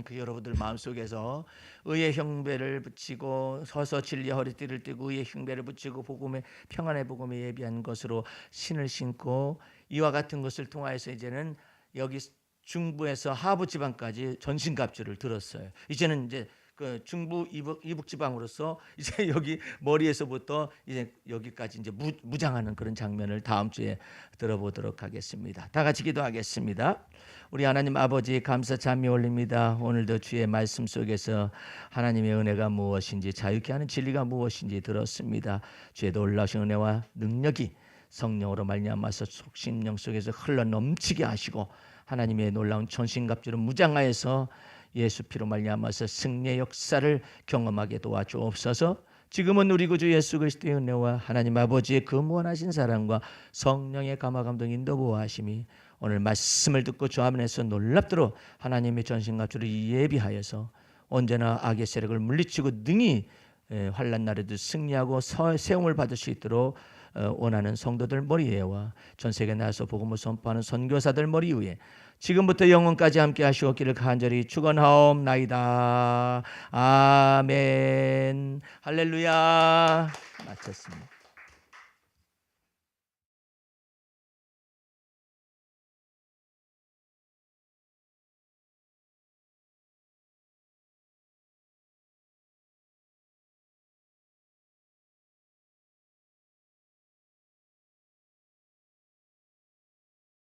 S1: 그 여러분들 마음속에서 의의 흉배를 붙이고 서서 진리의 허리띠를 띠고 의의 흉배를 붙이고 복음의 평안의 복음에 예비한 것으로 신을 신고, 이와 같은 것을 통하여서 이제는 여기 중부에서 하부 지방까지 전신갑주를 들었어요. 이제는 이제 그 중부 이북 지방으로서 이제 여기 머리에서부터 이제 여기까지 이제 무장하는 그런 장면을 다음 주에 들어보도록 하겠습니다. 다 같이 기도하겠습니다. 우리 하나님 아버지, 감사 찬미 올립니다. 오늘도 주의 말씀 속에서 하나님의 은혜가 무엇인지, 자유케 하는 진리가 무엇인지 들었습니다. 주의 놀라신 은혜와 능력이 성령으로 말미암아서 속심령 속에서 흘러 넘치게 하시고, 하나님의 놀라운 전신갑주를 무장하여서 예수 피로 말미암아서 승리의 역사를 경험하게 도와주옵소서. 지금은 우리 구주 예수 그리스도의 은혜와 하나님 아버지의 그 무한하신 사랑과 성령의 감화 감동 인도 보호하심이 오늘 말씀을 듣고 주 안에서 놀랍도록 하나님의 전신갑주를 예비하여서 언제나 악의 세력을 물리치고 능히 환난 날에도 승리하고 세움을 받을 수 있도록 원하는 성도들 머리 위에와 전 세계에 나와서 복음을 선포하는 선교사들 머리 위에 지금부터 영원까지 함께 하시옵기를 간절히 축원하옵나이다. 아멘. 할렐루야. 마쳤습니다.